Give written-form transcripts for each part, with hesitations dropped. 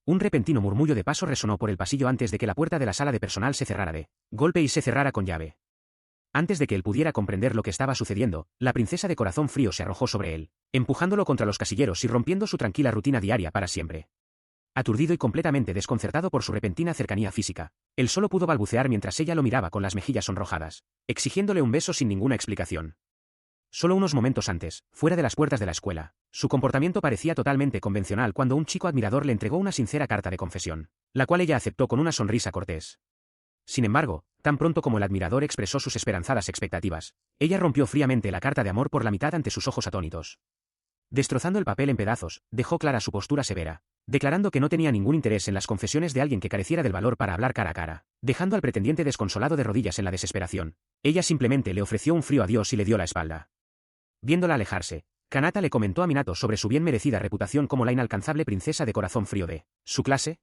Un repentino murmullo de paso resonó por el pasillo antes de que la puerta de la sala de personal se cerrara de golpe y se cerrara con llave. Antes de que él pudiera comprender lo que estaba sucediendo, la princesa de corazón frío se arrojó sobre él, empujándolo contra los casilleros y rompiendo su tranquila rutina diaria para siempre. Aturdido y completamente desconcertado por su repentina cercanía física, él solo pudo balbucear mientras ella lo miraba con las mejillas sonrojadas, exigiéndole un beso sin ninguna explicación. Solo unos momentos antes, fuera de las puertas de la escuela, su comportamiento parecía totalmente convencional cuando un chico admirador le entregó una sincera carta de confesión, la cual ella aceptó con una sonrisa cortés. Sin embargo, tan pronto como el admirador expresó sus esperanzadas expectativas, ella rompió fríamente la carta de amor por la mitad ante sus ojos atónitos. Destrozando el papel en pedazos, dejó clara su postura severa, declarando que no tenía ningún interés en las confesiones de alguien que careciera del valor para hablar cara a cara, dejando al pretendiente desconsolado de rodillas en la desesperación. Ella simplemente le ofreció un frío adiós y le dio la espalda. Viéndola alejarse, Kanata le comentó a Minato sobre su bien merecida reputación como la inalcanzable princesa de corazón frío de su clase.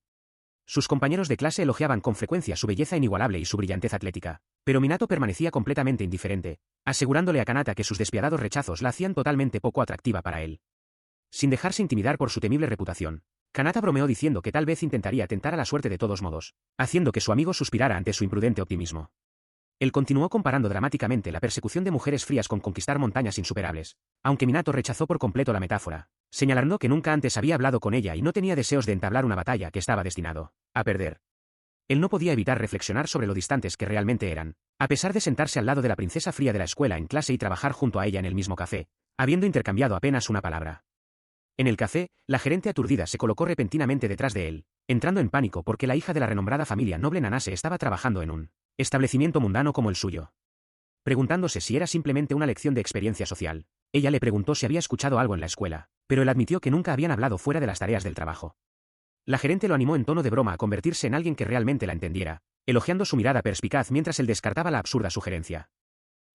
Sus compañeros de clase elogiaban con frecuencia su belleza inigualable y su brillantez atlética, pero Minato permanecía completamente indiferente, asegurándole a Kanata que sus despiadados rechazos la hacían totalmente poco atractiva para él. Sin dejarse intimidar por su temible reputación, Kanata bromeó diciendo que tal vez intentaría tentar a la suerte de todos modos, haciendo que su amigo suspirara ante su imprudente optimismo. Él continuó comparando dramáticamente la persecución de mujeres frías con conquistar montañas insuperables, aunque Minato rechazó por completo la metáfora, señalando que nunca antes había hablado con ella y no tenía deseos de entablar una batalla que estaba destinado a perder. Él no podía evitar reflexionar sobre lo distantes que realmente eran, a pesar de sentarse al lado de la princesa fría de la escuela en clase y trabajar junto a ella en el mismo café, habiendo intercambiado apenas una palabra. En el café, la gerente aturdida se colocó repentinamente detrás de él, entrando en pánico porque la hija de la renombrada familia noble Nanase estaba trabajando en un establecimiento mundano como el suyo. Preguntándose si era simplemente una lección de experiencia social, ella le preguntó si había escuchado algo en la escuela, pero él admitió que nunca habían hablado fuera de las tareas del trabajo. La gerente lo animó en tono de broma a convertirse en alguien que realmente la entendiera, elogiando su mirada perspicaz mientras él descartaba la absurda sugerencia.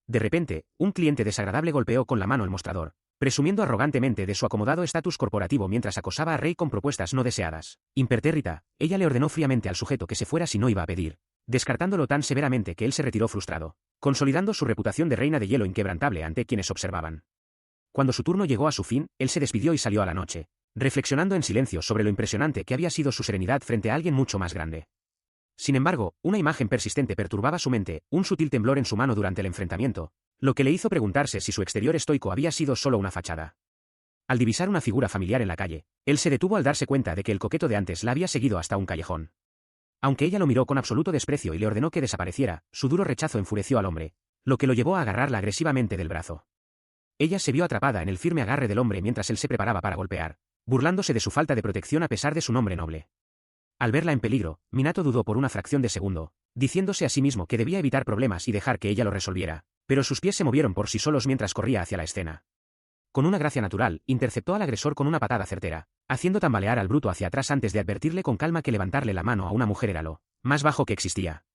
De repente, un cliente desagradable golpeó con la mano el mostrador, presumiendo arrogantemente de su acomodado estatus corporativo mientras acosaba a Rei con propuestas no deseadas. Impertérrita, ella le ordenó fríamente al sujeto que se fuera si no iba a pedir, descartándolo tan severamente que él se retiró frustrado, consolidando su reputación de reina de hielo inquebrantable ante quienes observaban. Cuando su turno llegó a su fin, él se despidió y salió a la noche, reflexionando en silencio sobre lo impresionante que había sido su serenidad frente a alguien mucho más grande. Sin embargo, una imagen persistente perturbaba su mente, un sutil temblor en su mano durante el enfrentamiento, lo que le hizo preguntarse si su exterior estoico había sido solo una fachada. Al divisar una figura familiar en la calle, él se detuvo al darse cuenta de que el coqueto de antes la había seguido hasta un callejón. Aunque ella lo miró con absoluto desprecio y le ordenó que desapareciera, su duro rechazo enfureció al hombre, lo que lo llevó a agarrarla agresivamente del brazo. Ella se vio atrapada en el firme agarre del hombre mientras él se preparaba para golpear, burlándose de su falta de protección a pesar de su nombre noble. Al verla en peligro, Minato dudó por una fracción de segundo, diciéndose a sí mismo que debía evitar problemas y dejar que ella lo resolviera, pero sus pies se movieron por sí solos mientras corría hacia la escena. Con una gracia natural, interceptó al agresor con una patada certera, haciendo tambalear al bruto hacia atrás antes de advertirle con calma que levantarle la mano a una mujer era lo más bajo que existía.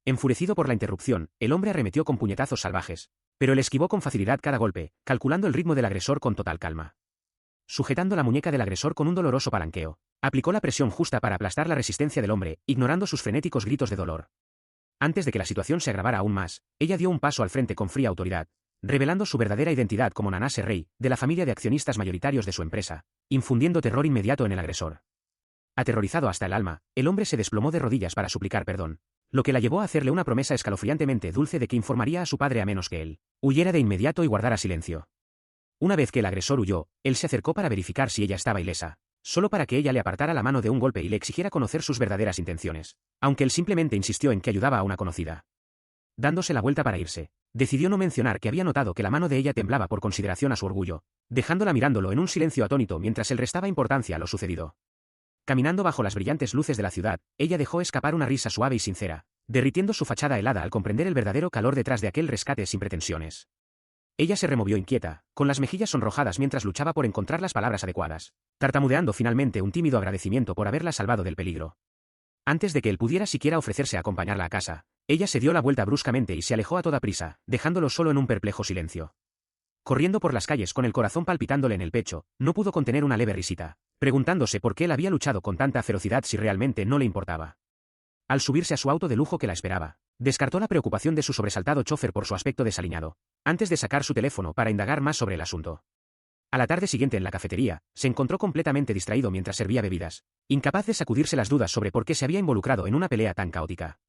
Enfurecido por la interrupción, el hombre arremetió con puñetazos salvajes, pero él esquivó con facilidad cada golpe, calculando el ritmo del agresor con total calma. Sujetando la muñeca del agresor con un doloroso palanqueo, aplicó la presión justa para aplastar la resistencia del hombre, ignorando sus frenéticos gritos de dolor. Antes de que la situación se agravara aún más, ella dio un paso al frente con fría autoridad, revelando su verdadera identidad como Nanase Rei, de la familia de accionistas mayoritarios de su empresa, infundiendo terror inmediato en el agresor. Aterrorizado hasta el alma, el hombre se desplomó de rodillas para suplicar perdón, lo que la llevó a hacerle una promesa escalofriantemente dulce de que informaría a su padre a menos que él huyera de inmediato y guardara silencio. Una vez que el agresor huyó, él se acercó para verificar si ella estaba ilesa, solo para que ella le apartara la mano de un golpe y le exigiera conocer sus verdaderas intenciones, aunque él simplemente insistió en que ayudaba a una conocida. Dándose la vuelta para irse, decidió no mencionar que había notado que la mano de ella temblaba por consideración a su orgullo, dejándola mirándolo en un silencio atónito mientras él restaba importancia a lo sucedido. Caminando bajo las brillantes luces de la ciudad, ella dejó escapar una risa suave y sincera, derritiendo su fachada helada al comprender el verdadero calor detrás de aquel rescate sin pretensiones. Ella se removió inquieta, con las mejillas sonrojadas mientras luchaba por encontrar las palabras adecuadas, tartamudeando finalmente un tímido agradecimiento por haberla salvado del peligro. Antes de que él pudiera siquiera ofrecerse a acompañarla a casa, ella se dio la vuelta bruscamente y se alejó a toda prisa, dejándolo solo en un perplejo silencio. Corriendo por las calles con el corazón palpitándole en el pecho, no pudo contener una leve risita, preguntándose por qué él había luchado con tanta ferocidad si realmente no le importaba. Al subirse a su auto de lujo que la esperaba, descartó la preocupación de su sobresaltado chofer por su aspecto desaliñado, antes de sacar su teléfono para indagar más sobre el asunto. A la tarde siguiente en la cafetería, se encontró completamente distraído mientras servía bebidas, incapaz de sacudirse las dudas sobre por qué se había involucrado en una pelea tan caótica.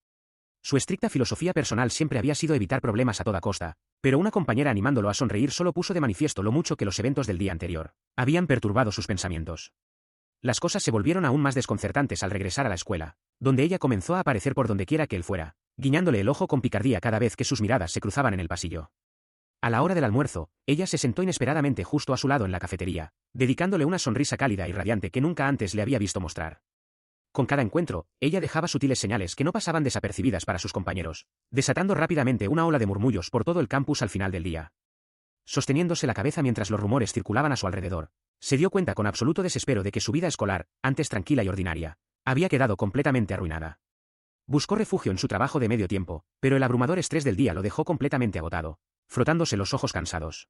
Su estricta filosofía personal siempre había sido evitar problemas a toda costa, pero una compañera animándolo a sonreír solo puso de manifiesto lo mucho que los eventos del día anterior habían perturbado sus pensamientos. Las cosas se volvieron aún más desconcertantes al regresar a la escuela, donde ella comenzó a aparecer por donde quiera que él fuera, guiñándole el ojo con picardía cada vez que sus miradas se cruzaban en el pasillo. A la hora del almuerzo, ella se sentó inesperadamente justo a su lado en la cafetería, dedicándole una sonrisa cálida y radiante que nunca antes le había visto mostrar. Con cada encuentro, ella dejaba sutiles señales que no pasaban desapercibidas para sus compañeros, desatando rápidamente una ola de murmullos por todo el campus al final del día. Sosteniéndose la cabeza mientras los rumores circulaban a su alrededor, se dio cuenta con absoluto desespero de que su vida escolar, antes tranquila y ordinaria, había quedado completamente arruinada. Buscó refugio en su trabajo de medio tiempo, pero el abrumador estrés del día lo dejó completamente agotado, frotándose los ojos cansados.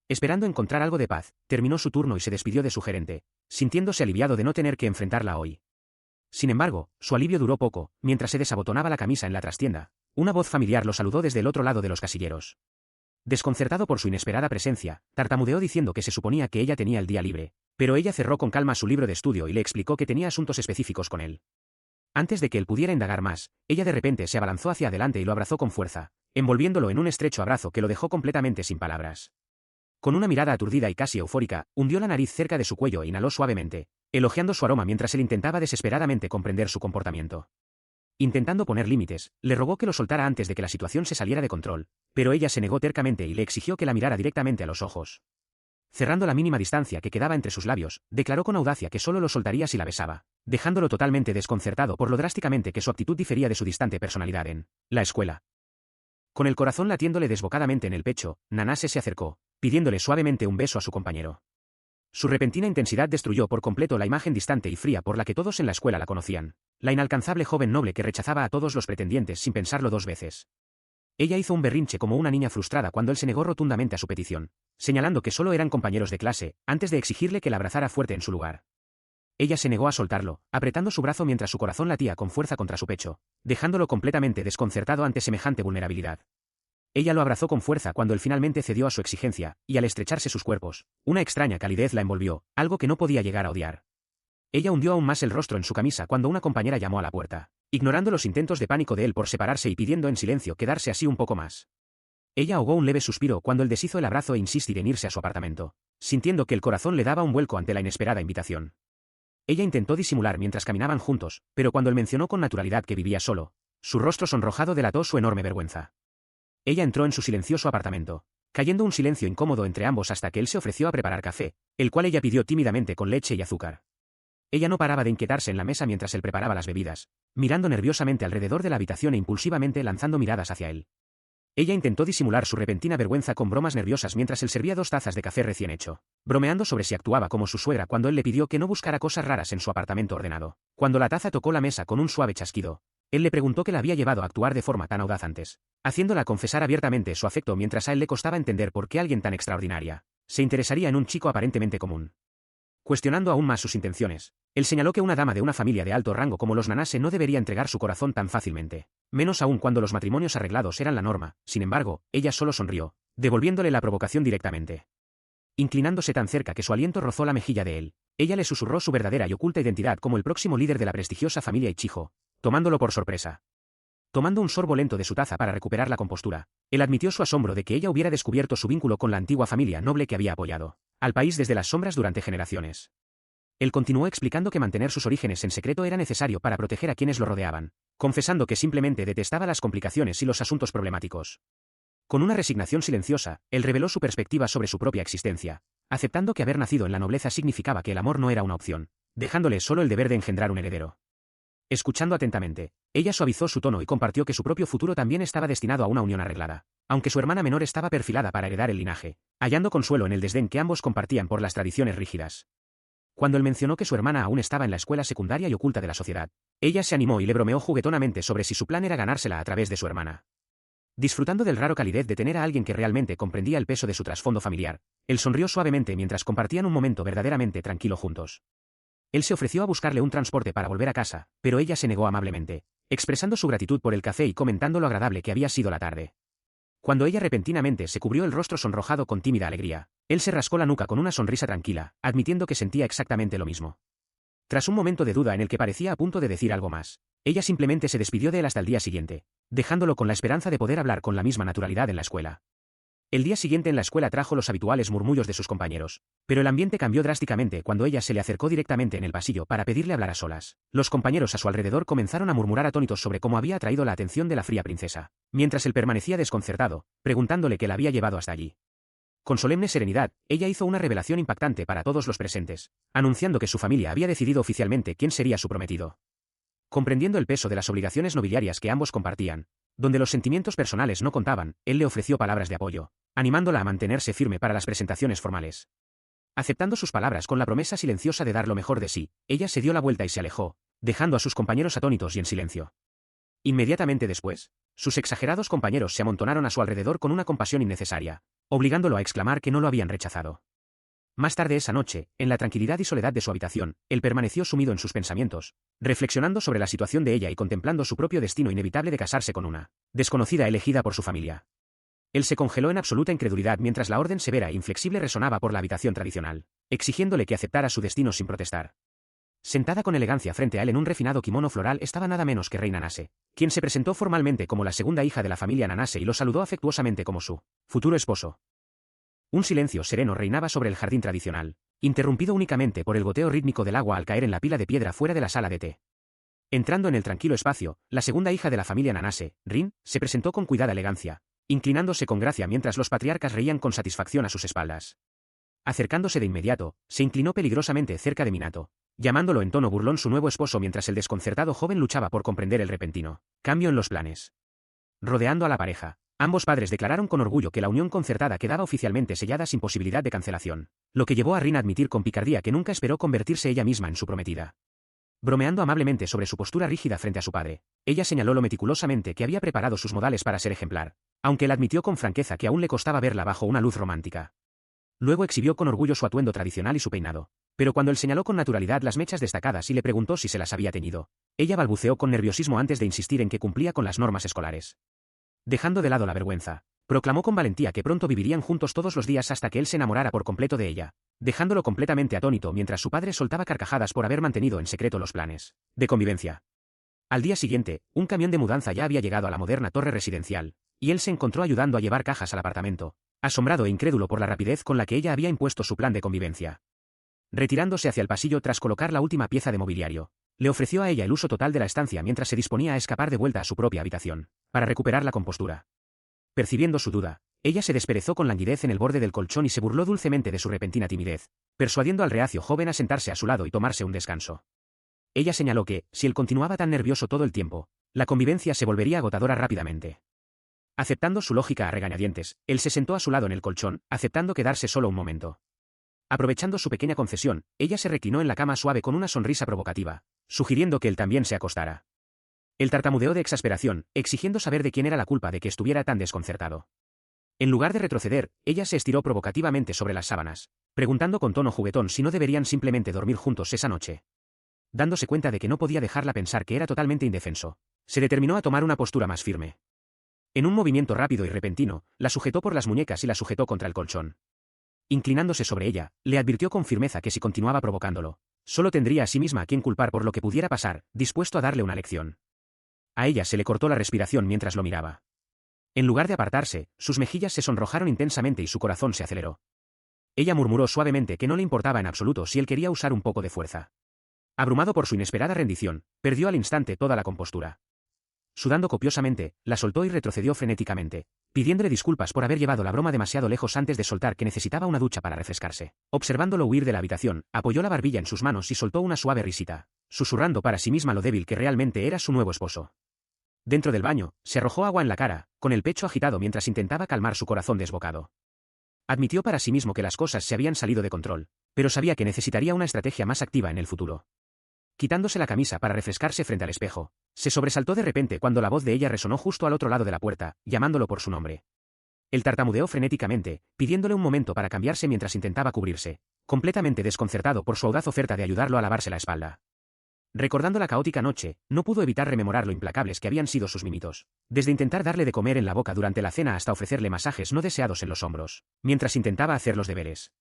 Esperando encontrar algo de paz, terminó su turno y se despidió de su gerente, sintiéndose aliviado de no tener que enfrentarla hoy. Sin embargo, su alivio duró poco. Mientras se desabotonaba la camisa en la trastienda, una voz familiar lo saludó desde el otro lado de los casilleros. Desconcertado por su inesperada presencia, tartamudeó diciendo que se suponía que ella tenía el día libre, pero ella cerró con calma su libro de estudio y le explicó que tenía asuntos específicos con él. Antes de que él pudiera indagar más, ella de repente se abalanzó hacia adelante y lo abrazó con fuerza, envolviéndolo en un estrecho abrazo que lo dejó completamente sin palabras. Con una mirada aturdida y casi eufórica, hundió la nariz cerca de su cuello e inhaló suavemente, elogiando su aroma mientras él intentaba desesperadamente comprender su comportamiento. Intentando poner límites, le rogó que lo soltara antes de que la situación se saliera de control, pero ella se negó tercamente y le exigió que la mirara directamente a los ojos. Cerrando la mínima distancia que quedaba entre sus labios, declaró con audacia que solo lo soltaría si la besaba, dejándolo totalmente desconcertado por lo drásticamente que su actitud difería de su distante personalidad en la escuela. Con el corazón latiéndole desbocadamente en el pecho, Nanase se acercó, pidiéndole suavemente un beso a su compañero. Su repentina intensidad destruyó por completo la imagen distante y fría por la que todos en la escuela la conocían, la inalcanzable joven noble que rechazaba a todos los pretendientes sin pensarlo dos veces. Ella hizo un berrinche como una niña frustrada cuando él se negó rotundamente a su petición, señalando que solo eran compañeros de clase, antes de exigirle que la abrazara fuerte en su lugar. Ella se negó a soltarlo, apretando su brazo mientras su corazón latía con fuerza contra su pecho, dejándolo completamente desconcertado ante semejante vulnerabilidad. Ella lo abrazó con fuerza cuando él finalmente cedió a su exigencia, y al estrecharse sus cuerpos, una extraña calidez la envolvió, algo que no podía llegar a odiar. Ella hundió aún más el rostro en su camisa cuando una compañera llamó a la puerta, ignorando los intentos de pánico de él por separarse y pidiendo en silencio quedarse así un poco más. Ella ahogó un leve suspiro cuando él deshizo el abrazo e insistir en irse a su apartamento, sintiendo que el corazón le daba un vuelco ante la inesperada invitación. Ella intentó disimular mientras caminaban juntos, pero cuando él mencionó con naturalidad que vivía solo, su rostro sonrojado delató su enorme vergüenza. Ella entró en su silencioso apartamento, cayendo un silencio incómodo entre ambos hasta que él se ofreció a preparar café, el cual ella pidió tímidamente con leche y azúcar. Ella no paraba de inquietarse en la mesa mientras él preparaba las bebidas, mirando nerviosamente alrededor de la habitación e impulsivamente lanzando miradas hacia él. Ella intentó disimular su repentina vergüenza con bromas nerviosas mientras él servía 2 tazas de café recién hecho, bromeando sobre si actuaba como su suegra cuando él le pidió que no buscara cosas raras en su apartamento ordenado. Cuando la taza tocó la mesa con un suave chasquido, él le preguntó qué la había llevado a actuar de forma tan audaz antes, haciéndola confesar abiertamente su afecto mientras a él le costaba entender por qué alguien tan extraordinaria se interesaría en un chico aparentemente común. Cuestionando aún más sus intenciones, él señaló que una dama de una familia de alto rango como los Nanase no debería entregar su corazón tan fácilmente, menos aún cuando los matrimonios arreglados eran la norma. Sin embargo, ella solo sonrió, devolviéndole la provocación directamente. Inclinándose tan cerca que su aliento rozó la mejilla de él, ella le susurró su verdadera y oculta identidad como el próximo líder de la prestigiosa familia Ichijo, tomándolo por sorpresa. Tomando un sorbo lento de su taza para recuperar la compostura, él admitió su asombro de que ella hubiera descubierto su vínculo con la antigua familia noble que había apoyado al país desde las sombras durante generaciones. Él continuó explicando que mantener sus orígenes en secreto era necesario para proteger a quienes lo rodeaban, confesando que simplemente detestaba las complicaciones y los asuntos problemáticos. Con una resignación silenciosa, él reveló su perspectiva sobre su propia existencia, aceptando que haber nacido en la nobleza significaba que el amor no era una opción, dejándole solo el deber de engendrar un heredero. Escuchando atentamente, ella suavizó su tono y compartió que su propio futuro también estaba destinado a una unión arreglada, aunque su hermana menor estaba perfilada para heredar el linaje, hallando consuelo en el desdén que ambos compartían por las tradiciones rígidas. Cuando él mencionó que su hermana aún estaba en la escuela secundaria y oculta de la sociedad, ella se animó y le bromeó juguetonamente sobre si su plan era ganársela a través de su hermana. Disfrutando del raro calidez de tener a alguien que realmente comprendía el peso de su trasfondo familiar, él sonrió suavemente mientras compartían un momento verdaderamente tranquilo juntos. Él se ofreció a buscarle un transporte para volver a casa, pero ella se negó amablemente, expresando su gratitud por el café y comentando lo agradable que había sido la tarde. Cuando ella repentinamente se cubrió el rostro sonrojado con tímida alegría, Él se rascó la nuca con una sonrisa tranquila, admitiendo que sentía exactamente lo mismo. Tras un momento de duda en el que parecía a punto de decir algo más, ella simplemente se despidió de él hasta el día siguiente, dejándolo con la esperanza de poder hablar con la misma naturalidad en la escuela. El día siguiente en la escuela trajo los habituales murmullos de sus compañeros, pero el ambiente cambió drásticamente cuando ella se le acercó directamente en el pasillo para pedirle hablar a solas. Los compañeros a su alrededor comenzaron a murmurar atónitos sobre cómo había atraído la atención de la fría princesa, mientras él permanecía desconcertado, preguntándole qué la había llevado hasta allí. Con solemne serenidad, ella hizo una revelación impactante para todos los presentes, anunciando que su familia había decidido oficialmente quién sería su prometido. Comprendiendo el peso de las obligaciones nobiliarias que ambos compartían, donde los sentimientos personales no contaban, él le ofreció palabras de apoyo, animándola a mantenerse firme para las presentaciones formales. Aceptando sus palabras con la promesa silenciosa de dar lo mejor de sí, ella se dio la vuelta y se alejó, dejando a sus compañeros atónitos y en silencio. Inmediatamente después, sus exagerados compañeros se amontonaron a su alrededor con una compasión innecesaria, obligándolo a exclamar que no lo habían rechazado. Más tarde esa noche, en la tranquilidad y soledad de su habitación, él permaneció sumido en sus pensamientos, reflexionando sobre la situación de ella y contemplando su propio destino inevitable de casarse con una desconocida elegida por su familia. Él se congeló en absoluta incredulidad mientras la orden severa e inflexible resonaba por la habitación tradicional, exigiéndole que aceptara su destino sin protestar. Sentada con elegancia frente a él en un refinado kimono floral estaba nada menos que Reina Nanase, quien se presentó formalmente como la segunda hija de la familia Nanase y lo saludó afectuosamente como su futuro esposo. Un silencio sereno reinaba sobre el jardín tradicional, interrumpido únicamente por el goteo rítmico del agua al caer en la pila de piedra fuera de la sala de té. Entrando en el tranquilo espacio, la segunda hija de la familia Nanase, Rin, se presentó con cuidada elegancia, inclinándose con gracia mientras los patriarcas reían con satisfacción a sus espaldas. Acercándose de inmediato, se inclinó peligrosamente cerca de Minato, llamándolo en tono burlón su nuevo esposo mientras el desconcertado joven luchaba por comprender el repentino cambio en los planes. Rodeando a la pareja, ambos padres declararon con orgullo que la unión concertada quedaba oficialmente sellada sin posibilidad de cancelación, lo que llevó a Rin a admitir con picardía que nunca esperó convertirse ella misma en su prometida. Bromeando amablemente sobre su postura rígida frente a su padre, ella señaló lo meticulosamente que había preparado sus modales para ser ejemplar, aunque él admitió con franqueza que aún le costaba verla bajo una luz romántica. Luego exhibió con orgullo su atuendo tradicional y su peinado, pero cuando él señaló con naturalidad las mechas destacadas y le preguntó si se las había teñido, ella balbuceó con nerviosismo antes de insistir en que cumplía con las normas escolares. Dejando de lado la vergüenza, proclamó con valentía que pronto vivirían juntos todos los días hasta que él se enamorara por completo de ella, dejándolo completamente atónito mientras su padre soltaba carcajadas por haber mantenido en secreto los planes de convivencia. Al día siguiente, un camión de mudanza ya había llegado a la moderna torre residencial, y él se encontró ayudando a llevar cajas al apartamento, asombrado e incrédulo por la rapidez con la que ella había impuesto su plan de convivencia. Retirándose hacia el pasillo tras colocar la última pieza de mobiliario, le ofreció a ella el uso total de la estancia mientras se disponía a escapar de vuelta a su propia habitación, para recuperar la compostura. Percibiendo su duda, ella se desperezó con languidez en el borde del colchón y se burló dulcemente de su repentina timidez, persuadiendo al reacio joven a sentarse a su lado y tomarse un descanso. Ella señaló que, si él continuaba tan nervioso todo el tiempo, la convivencia se volvería agotadora rápidamente. Aceptando su lógica a regañadientes, él se sentó a su lado en el colchón, aceptando quedarse solo un momento. Aprovechando su pequeña concesión, ella se reclinó en la cama suave con una sonrisa provocativa, sugiriendo que él también se acostara. Él tartamudeó de exasperación, exigiendo saber de quién era la culpa de que estuviera tan desconcertado. En lugar de retroceder, ella se estiró provocativamente sobre las sábanas, preguntando con tono juguetón si no deberían simplemente dormir juntos esa noche. Dándose cuenta de que no podía dejarla pensar que era totalmente indefenso, se determinó a tomar una postura más firme. En un movimiento rápido y repentino, la sujetó por las muñecas y la sujetó contra el colchón. Inclinándose sobre ella, le advirtió con firmeza que si continuaba provocándolo, solo tendría a sí misma a quien culpar por lo que pudiera pasar, dispuesto a darle una lección. A ella se le cortó la respiración mientras lo miraba. En lugar de apartarse, sus mejillas se sonrojaron intensamente y su corazón se aceleró. Ella murmuró suavemente que no le importaba en absoluto si él quería usar un poco de fuerza. Abrumado por su inesperada rendición, perdió al instante toda la compostura. Sudando copiosamente, la soltó y retrocedió frenéticamente, pidiéndole disculpas por haber llevado la broma demasiado lejos antes de soltar que necesitaba una ducha para refrescarse. Observándolo huir de la habitación, apoyó la barbilla en sus manos y soltó una suave risita, susurrando para sí misma lo débil que realmente era su nuevo esposo. Dentro del baño, se arrojó agua en la cara, con el pecho agitado mientras intentaba calmar su corazón desbocado. Admitió para sí mismo que las cosas se habían salido de control, pero sabía que necesitaría una estrategia más activa en el futuro. Quitándose la camisa para refrescarse frente al espejo, se sobresaltó de repente cuando la voz de ella resonó justo al otro lado de la puerta, llamándolo por su nombre. Él tartamudeó frenéticamente, pidiéndole un momento para cambiarse mientras intentaba cubrirse, completamente desconcertado por su audaz oferta de ayudarlo a lavarse la espalda. Recordando la caótica noche, no pudo evitar rememorar lo implacables que habían sido sus mimitos. Desde intentar darle de comer en la boca durante la cena hasta ofrecerle masajes no deseados en los hombros, mientras intentaba hacer los deberes.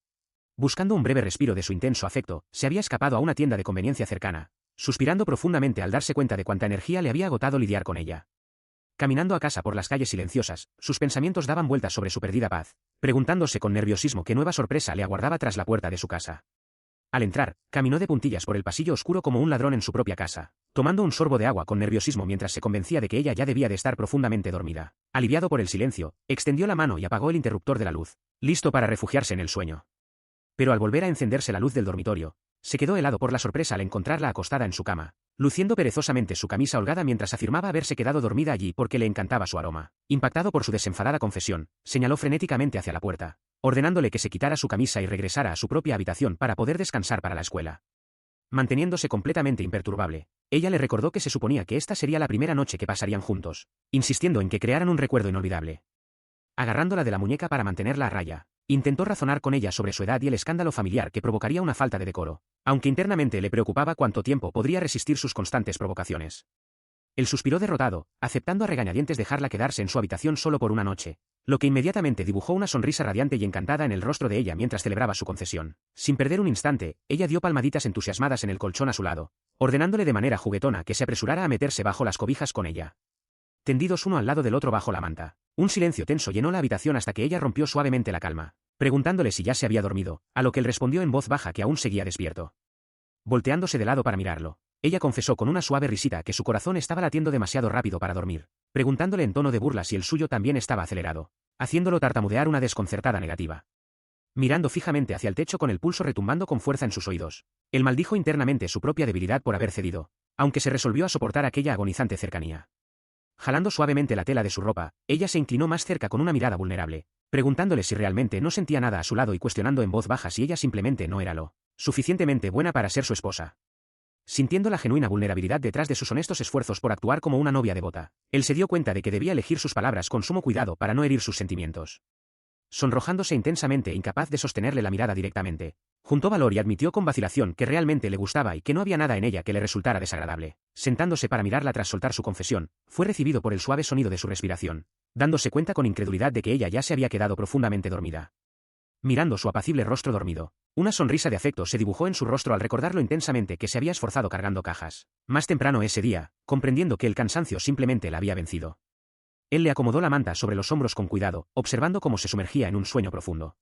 Buscando un breve respiro de su intenso afecto, se había escapado a una tienda de conveniencia cercana, suspirando profundamente al darse cuenta de cuánta energía le había agotado lidiar con ella. Caminando a casa por las calles silenciosas, sus pensamientos daban vueltas sobre su perdida paz, preguntándose con nerviosismo qué nueva sorpresa le aguardaba tras la puerta de su casa. Al entrar, caminó de puntillas por el pasillo oscuro como un ladrón en su propia casa, tomando un sorbo de agua con nerviosismo mientras se convencía de que ella ya debía de estar profundamente dormida. Aliviado por el silencio, extendió la mano y apagó el interruptor de la luz, listo para refugiarse en el sueño. Pero al volver a encenderse la luz del dormitorio, se quedó helado por la sorpresa al encontrarla acostada en su cama, luciendo perezosamente su camisa holgada mientras afirmaba haberse quedado dormida allí porque le encantaba su aroma. Impactado por su desenfadada confesión, señaló frenéticamente hacia la puerta, ordenándole que se quitara su camisa y regresara a su propia habitación para poder descansar para la escuela. Manteniéndose completamente imperturbable, ella le recordó que se suponía que esta sería la primera noche que pasarían juntos, insistiendo en que crearan un recuerdo inolvidable. Agarrándola de la muñeca para mantenerla a raya, intentó razonar con ella sobre su edad y el escándalo familiar que provocaría una falta de decoro, aunque internamente le preocupaba cuánto tiempo podría resistir sus constantes provocaciones. Él suspiró derrotado, aceptando a regañadientes dejarla quedarse en su habitación solo por una noche, lo que inmediatamente dibujó una sonrisa radiante y encantada en el rostro de ella mientras celebraba su concesión. Sin perder un instante, ella dio palmaditas entusiasmadas en el colchón a su lado, ordenándole de manera juguetona que se apresurara a meterse bajo las cobijas con ella. Tendidos uno al lado del otro bajo la manta, un silencio tenso llenó la habitación hasta que ella rompió suavemente la calma, preguntándole si ya se había dormido, a lo que él respondió en voz baja que aún seguía despierto. Volteándose de lado para mirarlo, ella confesó con una suave risita que su corazón estaba latiendo demasiado rápido para dormir, preguntándole en tono de burla si el suyo también estaba acelerado, haciéndolo tartamudear una desconcertada negativa. Mirando fijamente hacia el techo con el pulso retumbando con fuerza en sus oídos, él maldijo internamente su propia debilidad por haber cedido, aunque se resolvió a soportar aquella agonizante cercanía. Jalando suavemente la tela de su ropa, ella se inclinó más cerca con una mirada vulnerable, preguntándole si realmente no sentía nada a su lado y cuestionando en voz baja si ella simplemente no era lo suficientemente buena para ser su esposa. Sintiendo la genuina vulnerabilidad detrás de sus honestos esfuerzos por actuar como una novia devota, él se dio cuenta de que debía elegir sus palabras con sumo cuidado para no herir sus sentimientos. Sonrojándose intensamente e incapaz de sostenerle la mirada directamente, juntó valor y admitió con vacilación que realmente le gustaba y que no había nada en ella que le resultara desagradable. Sentándose para mirarla tras soltar su confesión, fue recibido por el suave sonido de su respiración, dándose cuenta con incredulidad de que ella ya se había quedado profundamente dormida. Mirando su apacible rostro dormido, una sonrisa de afecto se dibujó en su rostro al recordarlo intensamente que se había esforzado cargando cajas. Más temprano ese día, comprendiendo que el cansancio simplemente la había vencido. Él le acomodó la manta sobre los hombros con cuidado, observando cómo se sumergía en un sueño profundo.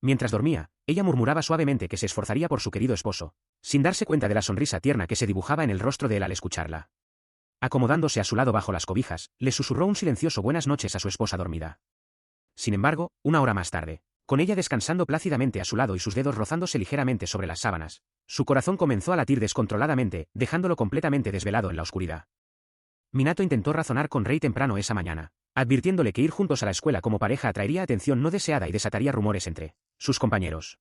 Mientras dormía, ella murmuraba suavemente que se esforzaría por su querido esposo, sin darse cuenta de la sonrisa tierna que se dibujaba en el rostro de él al escucharla. Acomodándose a su lado bajo las cobijas, le susurró un silencioso buenas noches a su esposa dormida. Sin embargo, una hora más tarde, con ella descansando plácidamente a su lado y sus dedos rozándose ligeramente sobre las sábanas, su corazón comenzó a latir descontroladamente, dejándolo completamente desvelado en la oscuridad. Minato intentó razonar con Rei temprano esa mañana, advirtiéndole que ir juntos a la escuela como pareja atraería atención no deseada y desataría rumores entre sus compañeros.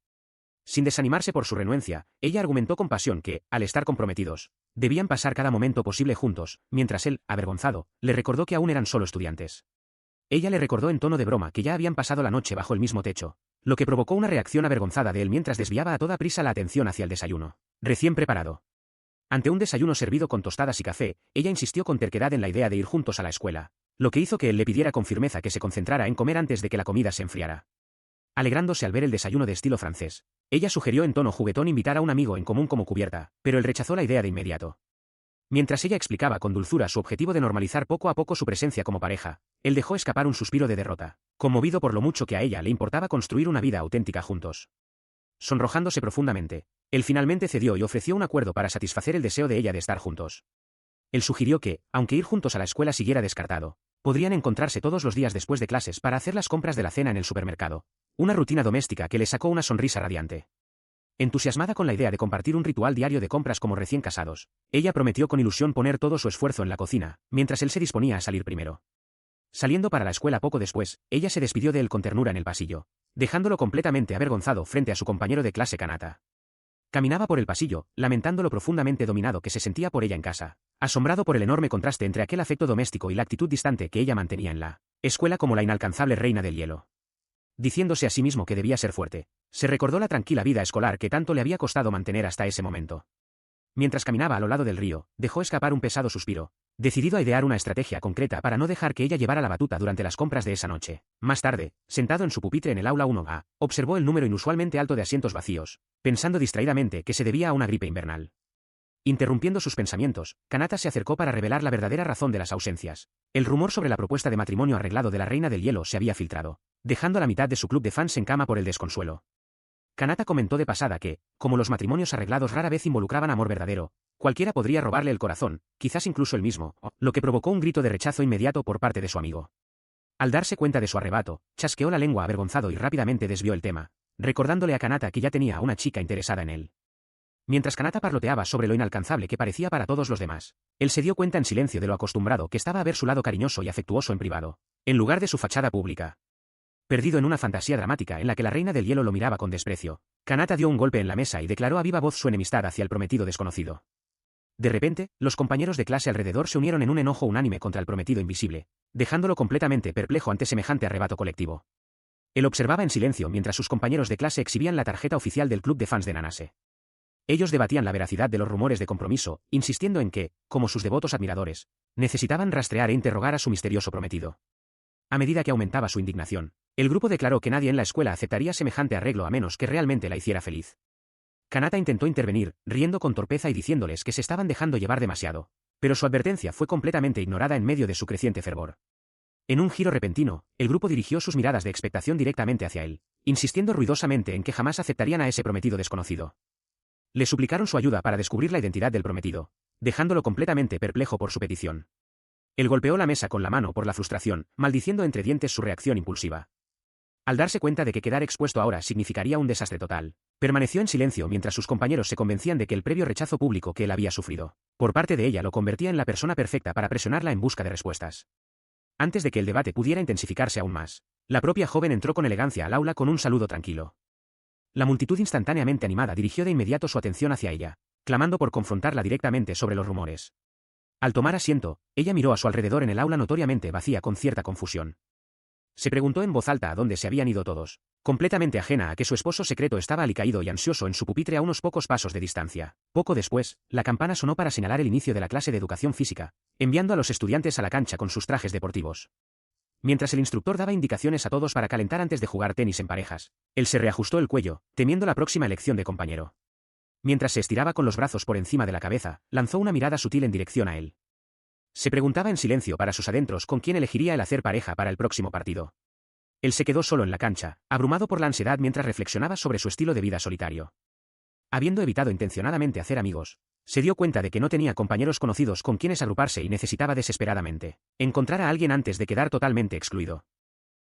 Sin desanimarse por su renuencia, ella argumentó con pasión que, al estar comprometidos, debían pasar cada momento posible juntos, mientras él, avergonzado, le recordó que aún eran solo estudiantes. Ella le recordó en tono de broma que ya habían pasado la noche bajo el mismo techo, lo que provocó una reacción avergonzada de él mientras desviaba a toda prisa la atención hacia el desayuno, recién preparado. Ante un desayuno servido con tostadas y café, ella insistió con terquedad en la idea de ir juntos a la escuela, lo que hizo que él le pidiera con firmeza que se concentrara en comer antes de que la comida se enfriara. Alegrándose al ver el desayuno de estilo francés, ella sugirió en tono juguetón invitar a un amigo en común como cubierta, pero él rechazó la idea de inmediato. Mientras ella explicaba con dulzura su objetivo de normalizar poco a poco su presencia como pareja, él dejó escapar un suspiro de derrota, conmovido por lo mucho que a ella le importaba construir una vida auténtica juntos. Sonrojándose profundamente, él finalmente cedió y ofreció un acuerdo para satisfacer el deseo de ella de estar juntos. Él sugirió que, aunque ir juntos a la escuela siguiera descartado, podrían encontrarse todos los días después de clases para hacer las compras de la cena en el supermercado, una rutina doméstica que le sacó una sonrisa radiante. Entusiasmada con la idea de compartir un ritual diario de compras como recién casados, ella prometió con ilusión poner todo su esfuerzo en la cocina, mientras él se disponía a salir primero. Saliendo para la escuela poco después, ella se despidió de él con ternura en el pasillo, dejándolo completamente avergonzado frente a su compañero de clase Kanata. Caminaba por el pasillo, lamentando lo profundamente dominado que se sentía por ella en casa, asombrado por el enorme contraste entre aquel afecto doméstico y la actitud distante que ella mantenía en la escuela como la inalcanzable reina del hielo. Diciéndose a sí mismo que debía ser fuerte, se recordó la tranquila vida escolar que tanto le había costado mantener hasta ese momento. Mientras caminaba a lo lado del río, dejó escapar un pesado suspiro, decidido a idear una estrategia concreta para no dejar que ella llevara la batuta durante las compras de esa noche. Más tarde, sentado en su pupitre en el aula 1A, observó el número inusualmente alto de asientos vacíos, pensando distraídamente que se debía a una gripe invernal. Interrumpiendo sus pensamientos, Kanata se acercó para revelar la verdadera razón de las ausencias. El rumor sobre la propuesta de matrimonio arreglado de la Reina del Hielo se había filtrado, dejando a la mitad de su club de fans en cama por el desconsuelo. Kanata comentó de pasada que, como los matrimonios arreglados rara vez involucraban amor verdadero, cualquiera podría robarle el corazón, quizás incluso él mismo, lo que provocó un grito de rechazo inmediato por parte de su amigo. Al darse cuenta de su arrebato, chasqueó la lengua avergonzado y rápidamente desvió el tema, recordándole a Kanata que ya tenía a una chica interesada en él. Mientras Kanata parloteaba sobre lo inalcanzable que parecía para todos los demás, él se dio cuenta en silencio de lo acostumbrado que estaba a ver su lado cariñoso y afectuoso en privado, en lugar de su fachada pública. Perdido en una fantasía dramática en la que la Reina del Hielo lo miraba con desprecio, Kanata dio un golpe en la mesa y declaró a viva voz su enemistad hacia el prometido desconocido. De repente, los compañeros de clase alrededor se unieron en un enojo unánime contra el prometido invisible, dejándolo completamente perplejo ante semejante arrebato colectivo. Él observaba en silencio mientras sus compañeros de clase exhibían la tarjeta oficial del club de fans de Nanase. Ellos debatían la veracidad de los rumores de compromiso, insistiendo en que, como sus devotos admiradores, necesitaban rastrear e interrogar a su misterioso prometido. A medida que aumentaba su indignación, el grupo declaró que nadie en la escuela aceptaría semejante arreglo a menos que realmente la hiciera feliz. Kanata intentó intervenir, riendo con torpeza y diciéndoles que se estaban dejando llevar demasiado, pero su advertencia fue completamente ignorada en medio de su creciente fervor. En un giro repentino, el grupo dirigió sus miradas de expectación directamente hacia él, insistiendo ruidosamente en que jamás aceptarían a ese prometido desconocido. Le suplicaron su ayuda para descubrir la identidad del prometido, dejándolo completamente perplejo por su petición. Él golpeó la mesa con la mano por la frustración, maldiciendo entre dientes su reacción impulsiva. Al darse cuenta de que quedar expuesto ahora significaría un desastre total, permaneció en silencio mientras sus compañeros se convencían de que el previo rechazo público que él había sufrido, por parte de ella lo convertía en la persona perfecta para presionarla en busca de respuestas. Antes de que el debate pudiera intensificarse aún más, la propia joven entró con elegancia al aula con un saludo tranquilo. La multitud instantáneamente animada dirigió de inmediato su atención hacia ella, clamando por confrontarla directamente sobre los rumores. Al tomar asiento, ella miró a su alrededor en el aula notoriamente vacía con cierta confusión. Se preguntó en voz alta a dónde se habían ido todos, completamente ajena a que su esposo secreto estaba alicaído y ansioso en su pupitre a unos pocos pasos de distancia. Poco después, la campana sonó para señalar el inicio de la clase de educación física, enviando a los estudiantes a la cancha con sus trajes deportivos. Mientras el instructor daba indicaciones a todos para calentar antes de jugar tenis en parejas, él se reajustó el cuello, temiendo la próxima elección de compañero. Mientras se estiraba con los brazos por encima de la cabeza, lanzó una mirada sutil en dirección a él. Se preguntaba en silencio para sus adentros con quién elegiría el hacer pareja para el próximo partido. Él se quedó solo en la cancha, abrumado por la ansiedad mientras reflexionaba sobre su estilo de vida solitario. Habiendo evitado intencionadamente hacer amigos, se dio cuenta de que no tenía compañeros conocidos con quienes agruparse y necesitaba desesperadamente encontrar a alguien antes de quedar totalmente excluido.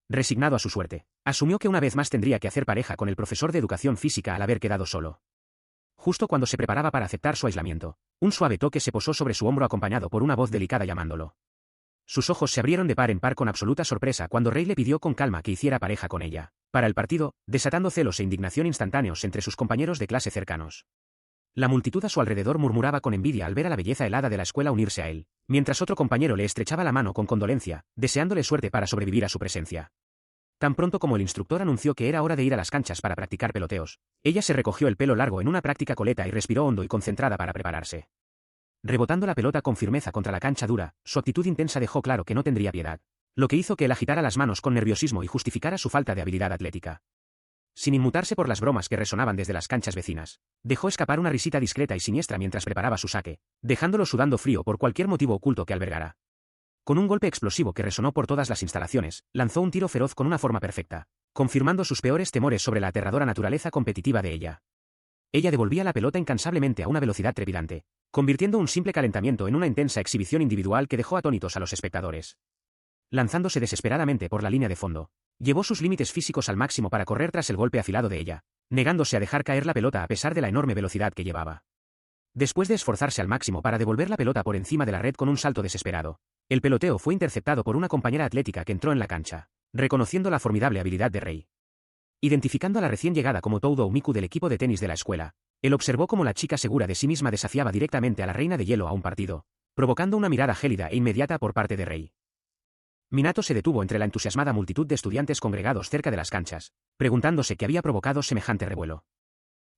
Resignado a su suerte, asumió que una vez más tendría que hacer pareja con el profesor de educación física al haber quedado solo. Justo cuando se preparaba para aceptar su aislamiento, un suave toque se posó sobre su hombro acompañado por una voz delicada llamándolo. Sus ojos se abrieron de par en par con absoluta sorpresa cuando Rey le pidió con calma que hiciera pareja con ella, para el partido, desatando celos e indignación instantáneos entre sus compañeros de clase cercanos. La multitud a su alrededor murmuraba con envidia al ver a la belleza helada de la escuela unirse a él, mientras otro compañero le estrechaba la mano con condolencia, deseándole suerte para sobrevivir a su presencia. Tan pronto como el instructor anunció que era hora de ir a las canchas para practicar peloteos, ella se recogió el pelo largo en una práctica coleta y respiró hondo y concentrada para prepararse. Rebotando la pelota con firmeza contra la cancha dura, su actitud intensa dejó claro que no tendría piedad, lo que hizo que él agitara las manos con nerviosismo y justificara su falta de habilidad atlética. Sin inmutarse por las bromas que resonaban desde las canchas vecinas, dejó escapar una risita discreta y siniestra mientras preparaba su saque, dejándolo sudando frío por cualquier motivo oculto que albergara. Con un golpe explosivo que resonó por todas las instalaciones, lanzó un tiro feroz con una forma perfecta, confirmando sus peores temores sobre la aterradora naturaleza competitiva de ella. Ella devolvía la pelota incansablemente a una velocidad trepidante, convirtiendo un simple calentamiento en una intensa exhibición individual que dejó atónitos a los espectadores. Lanzándose desesperadamente por la línea de fondo, llevó sus límites físicos al máximo para correr tras el golpe afilado de ella, negándose a dejar caer la pelota a pesar de la enorme velocidad que llevaba. Después de esforzarse al máximo para devolver la pelota por encima de la red con un salto desesperado, el peloteo fue interceptado por una compañera atlética que entró en la cancha, reconociendo la formidable habilidad de Rei. Identificando a la recién llegada como Toudo Umiku del equipo de tenis de la escuela, él observó cómo la chica segura de sí misma desafiaba directamente a la Reina de Hielo a un partido, provocando una mirada gélida e inmediata por parte de Rei. Minato se detuvo entre la entusiasmada multitud de estudiantes congregados cerca de las canchas, preguntándose qué había provocado semejante revuelo.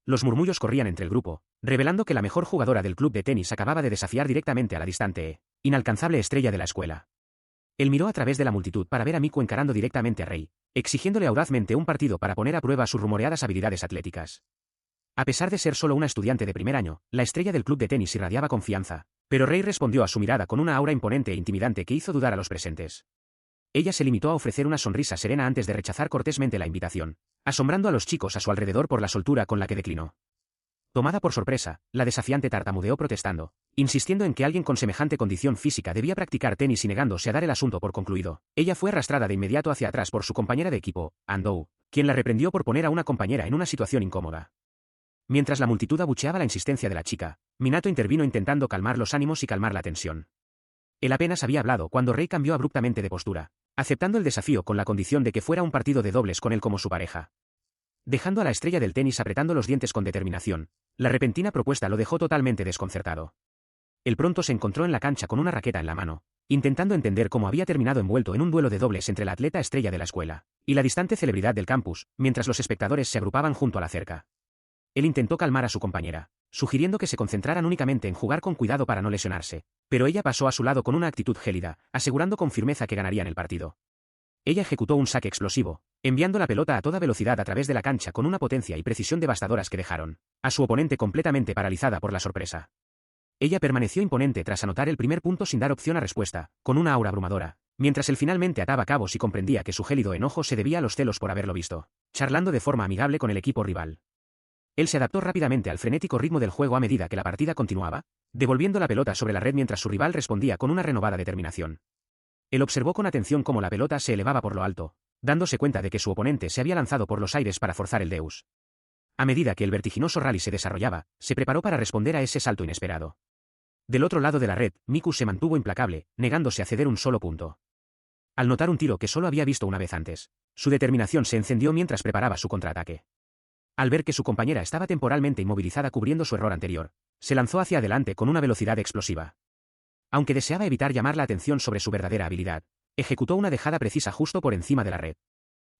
Los murmullos corrían entre el grupo, revelando que la mejor jugadora del club de tenis acababa de desafiar directamente a la distante e inalcanzable estrella de la escuela. Él miró a través de la multitud para ver a Miku encarando directamente a Rei, exigiéndole audazmente un partido para poner a prueba sus rumoreadas habilidades atléticas. A pesar de ser solo una estudiante de primer año, la estrella del club de tenis irradiaba confianza, pero Rei respondió a su mirada con una aura imponente e intimidante que hizo dudar a los presentes. Ella se limitó a ofrecer una sonrisa serena antes de rechazar cortésmente la invitación, asombrando a los chicos a su alrededor por la soltura con la que declinó. Tomada por sorpresa, la desafiante tartamudeó protestando, insistiendo en que alguien con semejante condición física debía practicar tenis y negándose a dar el asunto por concluido. Ella fue arrastrada de inmediato hacia atrás por su compañera de equipo, Andou, quien la reprendió por poner a una compañera en una situación incómoda. Mientras la multitud abucheaba la insistencia de la chica, Minato intervino intentando calmar los ánimos y calmar la tensión. Él apenas había hablado cuando Rei cambió abruptamente de postura, aceptando el desafío con la condición de que fuera un partido de dobles con él como su pareja. Dejando a la estrella del tenis apretando los dientes con determinación, la repentina propuesta lo dejó totalmente desconcertado. Él pronto se encontró en la cancha con una raqueta en la mano, intentando entender cómo había terminado envuelto en un duelo de dobles entre la atleta estrella de la escuela y la distante celebridad del campus, mientras los espectadores se agrupaban junto a la cerca. Él intentó calmar a su compañera, sugiriendo que se concentraran únicamente en jugar con cuidado para no lesionarse, pero ella pasó a su lado con una actitud gélida, asegurando con firmeza que ganarían el partido. Ella ejecutó un saque explosivo, enviando la pelota a toda velocidad a través de la cancha con una potencia y precisión devastadoras que dejaron a su oponente completamente paralizada por la sorpresa. Ella permaneció imponente tras anotar el primer punto sin dar opción a respuesta, con una aura abrumadora, mientras él finalmente ataba cabos y comprendía que su gélido enojo se debía a los celos por haberlo visto, charlando de forma amigable con el equipo rival. Él se adaptó rápidamente al frenético ritmo del juego a medida que la partida continuaba, devolviendo la pelota sobre la red mientras su rival respondía con una renovada determinación. Él observó con atención cómo la pelota se elevaba por lo alto, dándose cuenta de que su oponente se había lanzado por los aires para forzar el deus. A medida que el vertiginoso rally se desarrollaba, se preparó para responder a ese salto inesperado. Del otro lado de la red, Miku se mantuvo implacable, negándose a ceder un solo punto. Al notar un tiro que solo había visto una vez antes, su determinación se encendió mientras preparaba su contraataque. Al ver que su compañera estaba temporalmente inmovilizada cubriendo su error anterior, se lanzó hacia adelante con una velocidad explosiva. Aunque deseaba evitar llamar la atención sobre su verdadera habilidad, ejecutó una dejada precisa justo por encima de la red.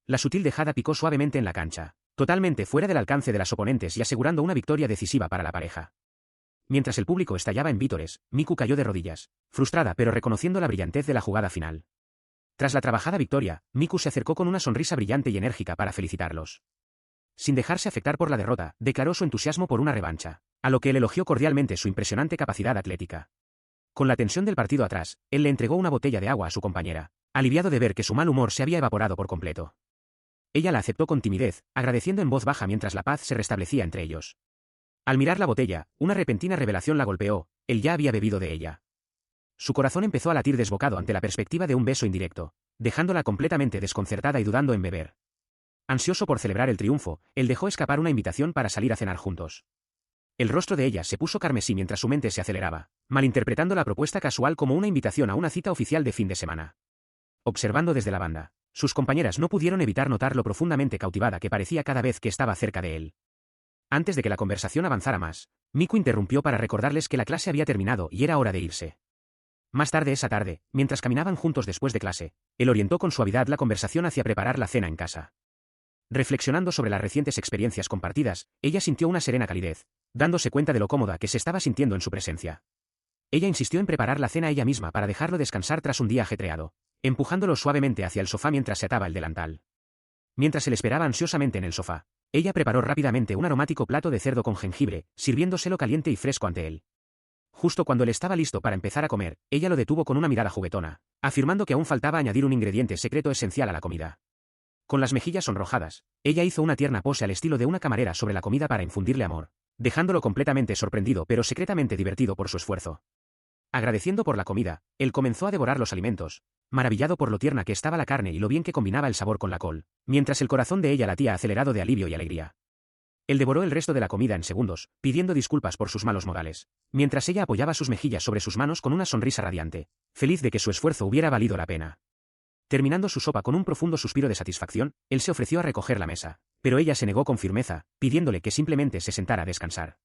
La sutil dejada picó suavemente en la cancha, totalmente fuera del alcance de las oponentes y asegurando una victoria decisiva para la pareja. Mientras el público estallaba en vítores, Miku cayó de rodillas, frustrada pero reconociendo la brillantez de la jugada final. Tras la trabajada victoria, Miku se acercó con una sonrisa brillante y enérgica para felicitarlos. Sin dejarse afectar por la derrota, declaró su entusiasmo por una revancha, a lo que él elogió cordialmente su impresionante capacidad atlética. Con la tensión del partido atrás, él le entregó una botella de agua a su compañera, aliviado de ver que su mal humor se había evaporado por completo. Ella la aceptó con timidez, agradeciendo en voz baja mientras la paz se restablecía entre ellos. Al mirar la botella, una repentina revelación la golpeó, él ya había bebido de ella. Su corazón empezó a latir desbocado ante la perspectiva de un beso indirecto, dejándola completamente desconcertada y dudando en beber. Ansioso por celebrar el triunfo, él dejó escapar una invitación para salir a cenar juntos. El rostro de ella se puso carmesí mientras su mente se aceleraba, malinterpretando la propuesta casual como una invitación a una cita oficial de fin de semana. Observando desde la banda, sus compañeras no pudieron evitar notar lo profundamente cautivada que parecía cada vez que estaba cerca de él. Antes de que la conversación avanzara más, Miku interrumpió para recordarles que la clase había terminado y era hora de irse. Más tarde esa tarde, mientras caminaban juntos después de clase, él orientó con suavidad la conversación hacia preparar la cena en casa. Reflexionando sobre las recientes experiencias compartidas, ella sintió una serena calidez, dándose cuenta de lo cómoda que se estaba sintiendo en su presencia. Ella insistió en preparar la cena ella misma para dejarlo descansar tras un día ajetreado, empujándolo suavemente hacia el sofá mientras se ataba el delantal. Mientras él esperaba ansiosamente en el sofá, ella preparó rápidamente un aromático plato de cerdo con jengibre, sirviéndoselo caliente y fresco ante él. Justo cuando él estaba listo para empezar a comer, ella lo detuvo con una mirada juguetona, afirmando que aún faltaba añadir un ingrediente secreto esencial a la comida. Con las mejillas sonrojadas, ella hizo una tierna pose al estilo de una camarera sobre la comida para infundirle amor, dejándolo completamente sorprendido pero secretamente divertido por su esfuerzo. Agradeciendo por la comida, él comenzó a devorar los alimentos, maravillado por lo tierna que estaba la carne y lo bien que combinaba el sabor con la col, mientras el corazón de ella latía acelerado de alivio y alegría. Él devoró el resto de la comida en segundos, pidiendo disculpas por sus malos modales, mientras ella apoyaba sus mejillas sobre sus manos con una sonrisa radiante, feliz de que su esfuerzo hubiera valido la pena. Terminando su sopa con un profundo suspiro de satisfacción, él se ofreció a recoger la mesa, pero ella se negó con firmeza, pidiéndole que simplemente se sentara a descansar.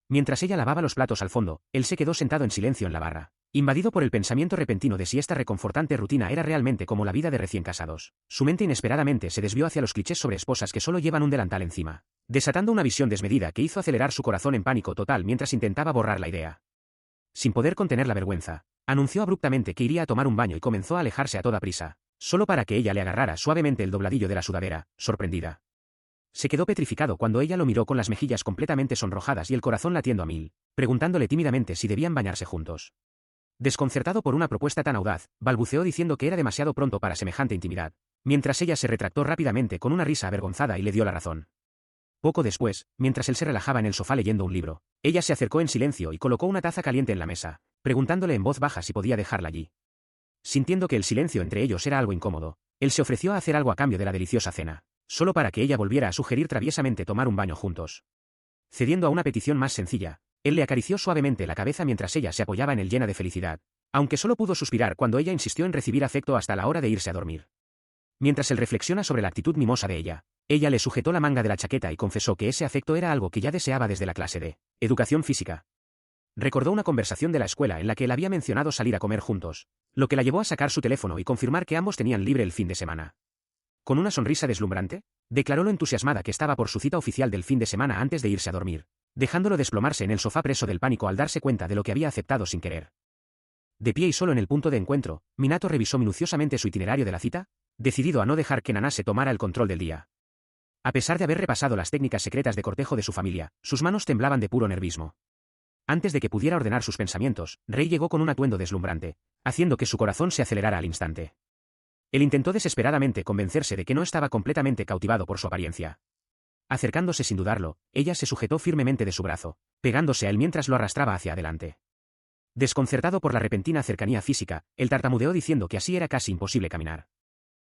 Mientras ella lavaba los platos al fondo, él se quedó sentado en silencio en la barra, Invadido por el pensamiento repentino de si esta reconfortante rutina era realmente como la vida de recién casados, su mente inesperadamente se desvió hacia los clichés sobre esposas que solo llevan un delantal encima, desatando una visión desmedida que hizo acelerar su corazón en pánico total mientras intentaba borrar la idea. Sin poder contener la vergüenza, anunció abruptamente que iría a tomar un baño y comenzó a alejarse a toda prisa, solo para que ella le agarrara suavemente el dobladillo de la sudadera, sorprendida. Se quedó petrificado cuando ella lo miró con las mejillas completamente sonrojadas y el corazón latiendo a mil, preguntándole tímidamente si debían bañarse juntos. Desconcertado por una propuesta tan audaz, balbuceó diciendo que era demasiado pronto para semejante intimidad, mientras ella se retractó rápidamente con una risa avergonzada y le dio la razón. Poco después, mientras él se relajaba en el sofá leyendo un libro, ella se acercó en silencio y colocó una taza caliente en la mesa, preguntándole en voz baja si podía dejarla allí. Sintiendo que el silencio entre ellos era algo incómodo, él se ofreció a hacer algo a cambio de la deliciosa cena, solo para que ella volviera a sugerir traviesamente tomar un baño juntos. Cediendo a una petición más sencilla, él le acarició suavemente la cabeza mientras ella se apoyaba en él llena de felicidad, aunque solo pudo suspirar cuando ella insistió en recibir afecto hasta la hora de irse a dormir. Mientras él reflexiona sobre la actitud mimosa de ella le sujetó la manga de la chaqueta y confesó que ese afecto era algo que ya deseaba desde la clase de educación física. Recordó una conversación de la escuela en la que él había mencionado salir a comer juntos, lo que la llevó a sacar su teléfono y confirmar que ambos tenían libre el fin de semana. Con una sonrisa deslumbrante, declaró lo entusiasmada que estaba por su cita oficial del fin de semana antes de irse a dormir, dejándolo desplomarse en el sofá preso del pánico al darse cuenta de lo que había aceptado sin querer. De pie y solo en el punto de encuentro, Minato revisó minuciosamente su itinerario de la cita, decidido a no dejar que Nanase tomara el control del día. A pesar de haber repasado las técnicas secretas de cortejo de su familia, sus manos temblaban de puro nerviosismo. Antes de que pudiera ordenar sus pensamientos, Rei llegó con un atuendo deslumbrante, haciendo que su corazón se acelerara al instante. Él intentó desesperadamente convencerse de que no estaba completamente cautivado por su apariencia. Acercándose sin dudarlo, ella se sujetó firmemente de su brazo, pegándose a él mientras lo arrastraba hacia adelante. Desconcertado por la repentina cercanía física, él tartamudeó diciendo que así era casi imposible caminar.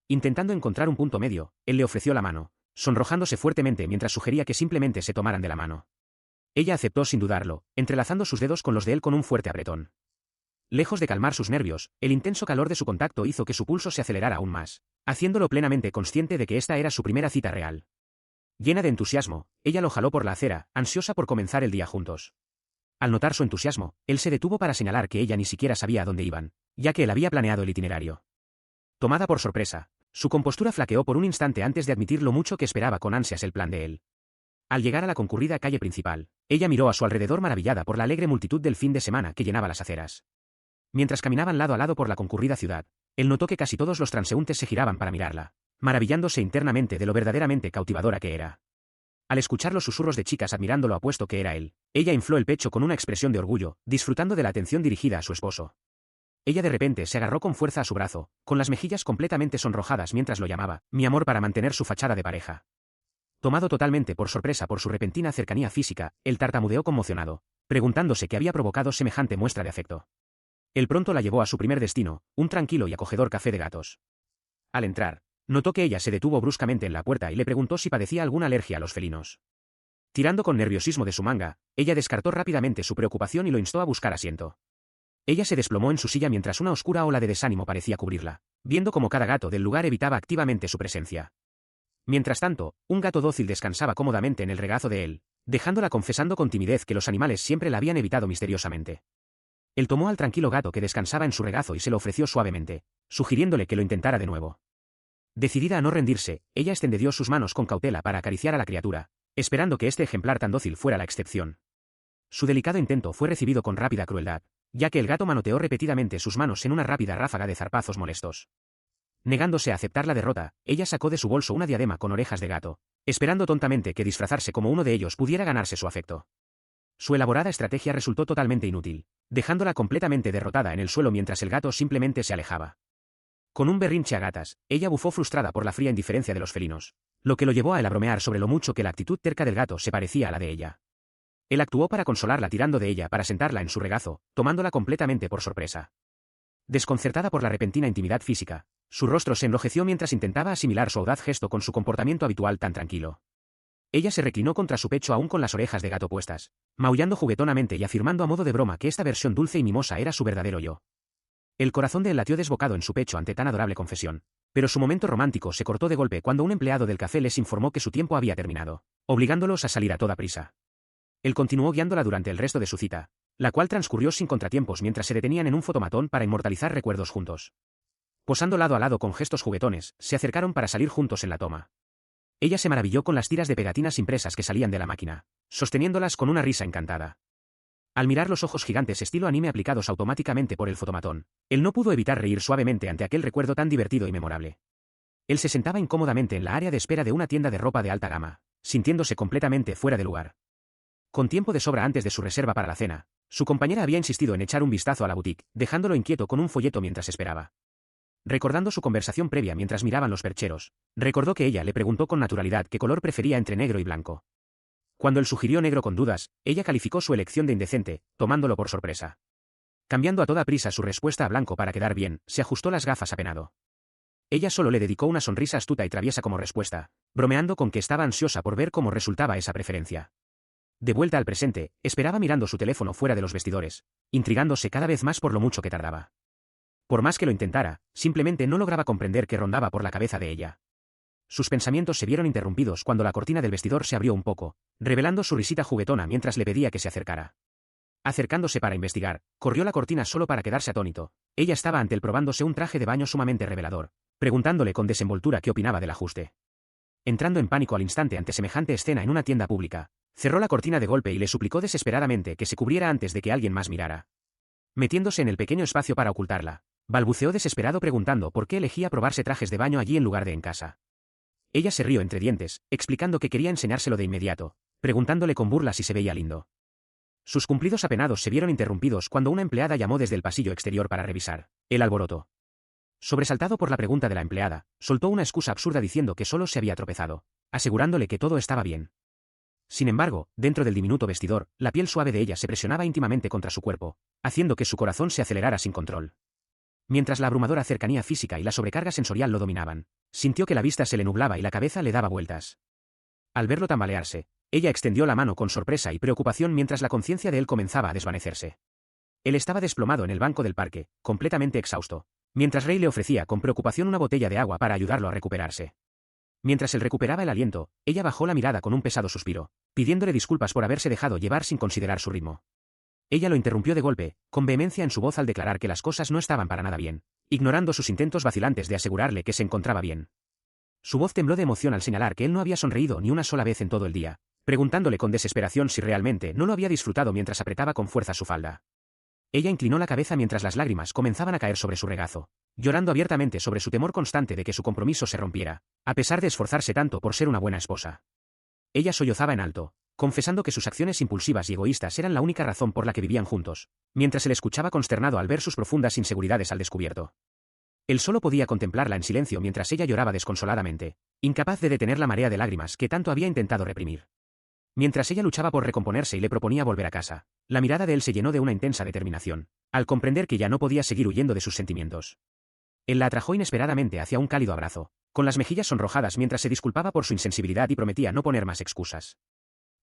Intentando encontrar un punto medio, él le ofreció la mano, sonrojándose fuertemente mientras sugería que simplemente se tomaran de la mano. Ella aceptó sin dudarlo, entrelazando sus dedos con los de él con un fuerte apretón. Lejos de calmar sus nervios, el intenso calor de su contacto hizo que su pulso se acelerara aún más, haciéndolo plenamente consciente de que esta era su primera cita real. Llena de entusiasmo, ella lo jaló por la acera, ansiosa por comenzar el día juntos. Al notar su entusiasmo, él se detuvo para señalar que ella ni siquiera sabía a dónde iban, ya que él había planeado el itinerario. Tomada por sorpresa, su compostura flaqueó por un instante antes de admitir lo mucho que esperaba con ansias el plan de él. Al llegar a la concurrida calle principal, ella miró a su alrededor maravillada por la alegre multitud del fin de semana que llenaba las aceras. Mientras caminaban lado a lado por la concurrida ciudad, él notó que casi todos los transeúntes se giraban para mirarla, maravillándose internamente de lo verdaderamente cautivadora que era. Al escuchar los susurros de chicas admirando lo apuesto que era él, ella infló el pecho con una expresión de orgullo, disfrutando de la atención dirigida a su esposo. Ella de repente se agarró con fuerza a su brazo, con las mejillas completamente sonrojadas mientras lo llamaba, mi amor, para mantener su fachada de pareja. Tomado totalmente por sorpresa por su repentina cercanía física, él tartamudeó conmocionado, preguntándose qué había provocado semejante muestra de afecto. Él pronto la llevó a su primer destino, un tranquilo y acogedor café de gatos. Al entrar, notó que ella se detuvo bruscamente en la puerta y le preguntó si padecía alguna alergia a los felinos. Tirando con nerviosismo de su manga, ella descartó rápidamente su preocupación y lo instó a buscar asiento. Ella se desplomó en su silla mientras una oscura ola de desánimo parecía cubrirla, viendo cómo cada gato del lugar evitaba activamente su presencia. Mientras tanto, un gato dócil descansaba cómodamente en el regazo de él, dejándola confesando con timidez que los animales siempre la habían evitado misteriosamente. Él tomó al tranquilo gato que descansaba en su regazo y se lo ofreció suavemente, sugiriéndole que lo intentara de nuevo. Decidida a no rendirse, ella extendió sus manos con cautela para acariciar a la criatura, esperando que este ejemplar tan dócil fuera la excepción. Su delicado intento fue recibido con rápida crueldad, ya que el gato manoteó repetidamente sus manos en una rápida ráfaga de zarpazos molestos. Negándose a aceptar la derrota, ella sacó de su bolso una diadema con orejas de gato, esperando tontamente que disfrazarse como uno de ellos pudiera ganarse su afecto. Su elaborada estrategia resultó totalmente inútil, dejándola completamente derrotada en el suelo mientras el gato simplemente se alejaba. Con un berrinche a gatas, ella bufó frustrada por la fría indiferencia de los felinos, lo que lo llevó a él a bromear sobre lo mucho que la actitud terca del gato se parecía a la de ella. Él actuó para consolarla tirando de ella para sentarla en su regazo, tomándola completamente por sorpresa. Desconcertada por la repentina intimidad física, su rostro se enrojeció mientras intentaba asimilar su audaz gesto con su comportamiento habitual tan tranquilo. Ella se reclinó contra su pecho aún con las orejas de gato puestas, maullando juguetonamente y afirmando a modo de broma que esta versión dulce y mimosa era su verdadero yo. El corazón de él latió desbocado en su pecho ante tan adorable confesión, pero su momento romántico se cortó de golpe cuando un empleado del café les informó que su tiempo había terminado, obligándolos a salir a toda prisa. Él continuó guiándola durante el resto de su cita, la cual transcurrió sin contratiempos mientras se detenían en un fotomatón para inmortalizar recuerdos juntos. Posando lado a lado con gestos juguetones, se acercaron para salir juntos en la toma. Ella se maravilló con las tiras de pegatinas impresas que salían de la máquina, sosteniéndolas con una risa encantada. Al mirar los ojos gigantes estilo anime aplicados automáticamente por el fotomatón, él no pudo evitar reír suavemente ante aquel recuerdo tan divertido y memorable. Él se sentaba incómodamente en la área de espera de una tienda de ropa de alta gama, sintiéndose completamente fuera de lugar. Con tiempo de sobra antes de su reserva para la cena, su compañera había insistido en echar un vistazo a la boutique, dejándolo inquieto con un folleto mientras esperaba. Recordando su conversación previa mientras miraban los percheros, recordó que ella le preguntó con naturalidad qué color prefería entre negro y blanco. Cuando él sugirió negro con dudas, ella calificó su elección de indecente, tomándolo por sorpresa. Cambiando a toda prisa su respuesta a blanco para quedar bien, se ajustó las gafas apenado. Ella solo le dedicó una sonrisa astuta y traviesa como respuesta, bromeando con que estaba ansiosa por ver cómo resultaba esa preferencia. De vuelta al presente, esperaba mirando su teléfono fuera de los vestidores, intrigándose cada vez más por lo mucho que tardaba. Por más que lo intentara, simplemente no lograba comprender qué rondaba por la cabeza de ella. Sus pensamientos se vieron interrumpidos cuando la cortina del vestidor se abrió un poco, revelando su risita juguetona mientras le pedía que se acercara. Acercándose para investigar, corrió la cortina solo para quedarse atónito. Ella estaba ante él probándose un traje de baño sumamente revelador, preguntándole con desenvoltura qué opinaba del ajuste. Entrando en pánico al instante ante semejante escena en una tienda pública, cerró la cortina de golpe y le suplicó desesperadamente que se cubriera antes de que alguien más mirara. Metiéndose en el pequeño espacio para ocultarla, balbuceó desesperado preguntando por qué elegía probarse trajes de baño allí en lugar de en casa. Ella se rió entre dientes, explicando que quería enseñárselo de inmediato, preguntándole con burla si se veía lindo. Sus cumplidos apenados se vieron interrumpidos cuando una empleada llamó desde el pasillo exterior para revisar el alboroto. Sobresaltado por la pregunta de la empleada, soltó una excusa absurda diciendo que solo se había tropezado, asegurándole que todo estaba bien. Sin embargo, dentro del diminuto vestidor, la piel suave de ella se presionaba íntimamente contra su cuerpo, haciendo que su corazón se acelerara sin control. Mientras la abrumadora cercanía física y la sobrecarga sensorial lo dominaban, sintió que la vista se le nublaba y la cabeza le daba vueltas. Al verlo tambalearse, ella extendió la mano con sorpresa y preocupación mientras la conciencia de él comenzaba a desvanecerse. Él estaba desplomado en el banco del parque, completamente exhausto, mientras Ray le ofrecía con preocupación una botella de agua para ayudarlo a recuperarse. Mientras él recuperaba el aliento, ella bajó la mirada con un pesado suspiro, pidiéndole disculpas por haberse dejado llevar sin considerar su ritmo. Ella lo interrumpió de golpe, con vehemencia en su voz al declarar que las cosas no estaban para nada bien, ignorando sus intentos vacilantes de asegurarle que se encontraba bien. Su voz tembló de emoción al señalar que él no había sonreído ni una sola vez en todo el día, preguntándole con desesperación si realmente no lo había disfrutado mientras apretaba con fuerza su falda. Ella inclinó la cabeza mientras las lágrimas comenzaban a caer sobre su regazo, llorando abiertamente sobre su temor constante de que su compromiso se rompiera, a pesar de esforzarse tanto por ser una buena esposa. Ella sollozaba en alto, confesando que sus acciones impulsivas y egoístas eran la única razón por la que vivían juntos, mientras él escuchaba consternado al ver sus profundas inseguridades al descubierto. Él solo podía contemplarla en silencio mientras ella lloraba desconsoladamente, incapaz de detener la marea de lágrimas que tanto había intentado reprimir. Mientras ella luchaba por recomponerse y le proponía volver a casa, la mirada de él se llenó de una intensa determinación, al comprender que ya no podía seguir huyendo de sus sentimientos. Él la atrajo inesperadamente hacia un cálido abrazo, con las mejillas sonrojadas mientras se disculpaba por su insensibilidad y prometía no poner más excusas.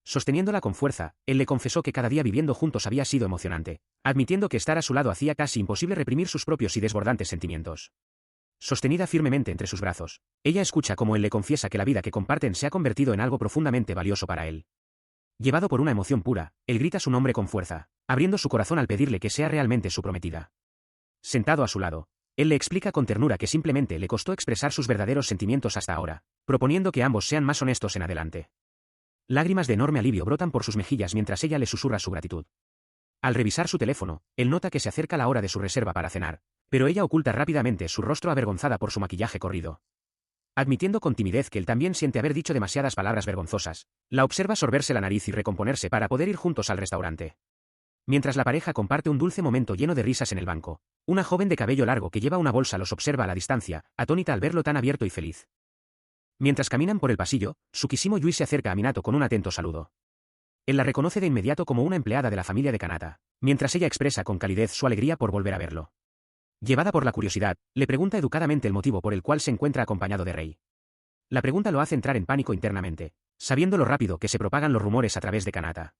Sosteniéndola con fuerza, él le confesó que cada día viviendo juntos había sido emocionante, admitiendo que estar a su lado hacía casi imposible reprimir sus propios y desbordantes sentimientos. Sostenida firmemente entre sus brazos, ella escucha cómo él le confiesa que la vida que comparten se ha convertido en algo profundamente valioso para él. Llevado por una emoción pura, él grita su nombre con fuerza, abriendo su corazón al pedirle que sea realmente su prometida. Sentado a su lado, él le explica con ternura que simplemente le costó expresar sus verdaderos sentimientos hasta ahora, proponiendo que ambos sean más honestos en adelante. Lágrimas de enorme alivio brotan por sus mejillas mientras ella le susurra su gratitud. Al revisar su teléfono, él nota que se acerca la hora de su reserva para cenar, pero ella oculta rápidamente su rostro avergonzada por su maquillaje corrido. Admitiendo con timidez que él también siente haber dicho demasiadas palabras vergonzosas, la observa sorberse la nariz y recomponerse para poder ir juntos al restaurante. Mientras la pareja comparte un dulce momento lleno de risas en el banco, una joven de cabello largo que lleva una bolsa los observa a la distancia, atónita al verlo tan abierto y feliz. Mientras caminan por el pasillo, Tsukishimo Yui se acerca a Minato con un atento saludo. Él la reconoce de inmediato como una empleada de la familia de Kanata, mientras ella expresa con calidez su alegría por volver a verlo. Llevada por la curiosidad, le pregunta educadamente el motivo por el cual se encuentra acompañado de Rei. La pregunta lo hace entrar en pánico internamente, sabiendo lo rápido que se propagan los rumores a través de Kanata.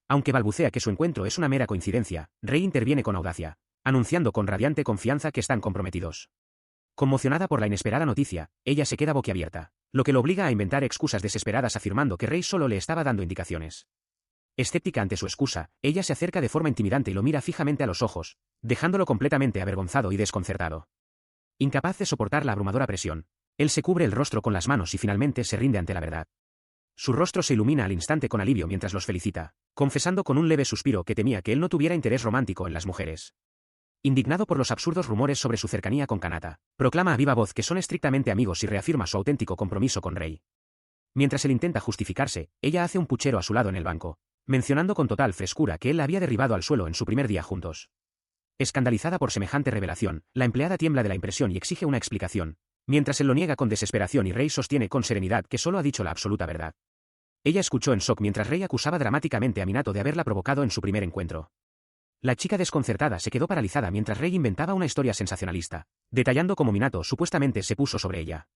Aunque balbucea que su encuentro es una mera coincidencia, Rei interviene con audacia, anunciando con radiante confianza que están comprometidos. Conmocionada por la inesperada noticia, ella se queda boquiabierta, lo que lo obliga a inventar excusas desesperadas afirmando que Rei solo le estaba dando indicaciones. Escéptica ante su excusa, ella se acerca de forma intimidante y lo mira fijamente a los ojos, dejándolo completamente avergonzado y desconcertado. Incapaz de soportar la abrumadora presión, él se cubre el rostro con las manos y finalmente se rinde ante la verdad. Su rostro se ilumina al instante con alivio mientras los felicita, confesando con un leve suspiro que temía que él no tuviera interés romántico en las mujeres. Indignado por los absurdos rumores sobre su cercanía con Kanata, proclama a viva voz que son estrictamente amigos y reafirma su auténtico compromiso con Rei. Mientras él intenta justificarse, ella hace un puchero a su lado en el banco, mencionando con total frescura que él la había derribado al suelo en su primer día juntos. Escandalizada por semejante revelación, la empleada tiembla de la impresión y exige una explicación, mientras él lo niega con desesperación y Rei sostiene con serenidad que solo ha dicho la absoluta verdad. Ella escuchó en shock mientras Rei acusaba dramáticamente a Minato de haberla provocado en su primer encuentro. La chica desconcertada se quedó paralizada mientras Rei inventaba una historia sensacionalista, detallando cómo Minato supuestamente se puso sobre ella.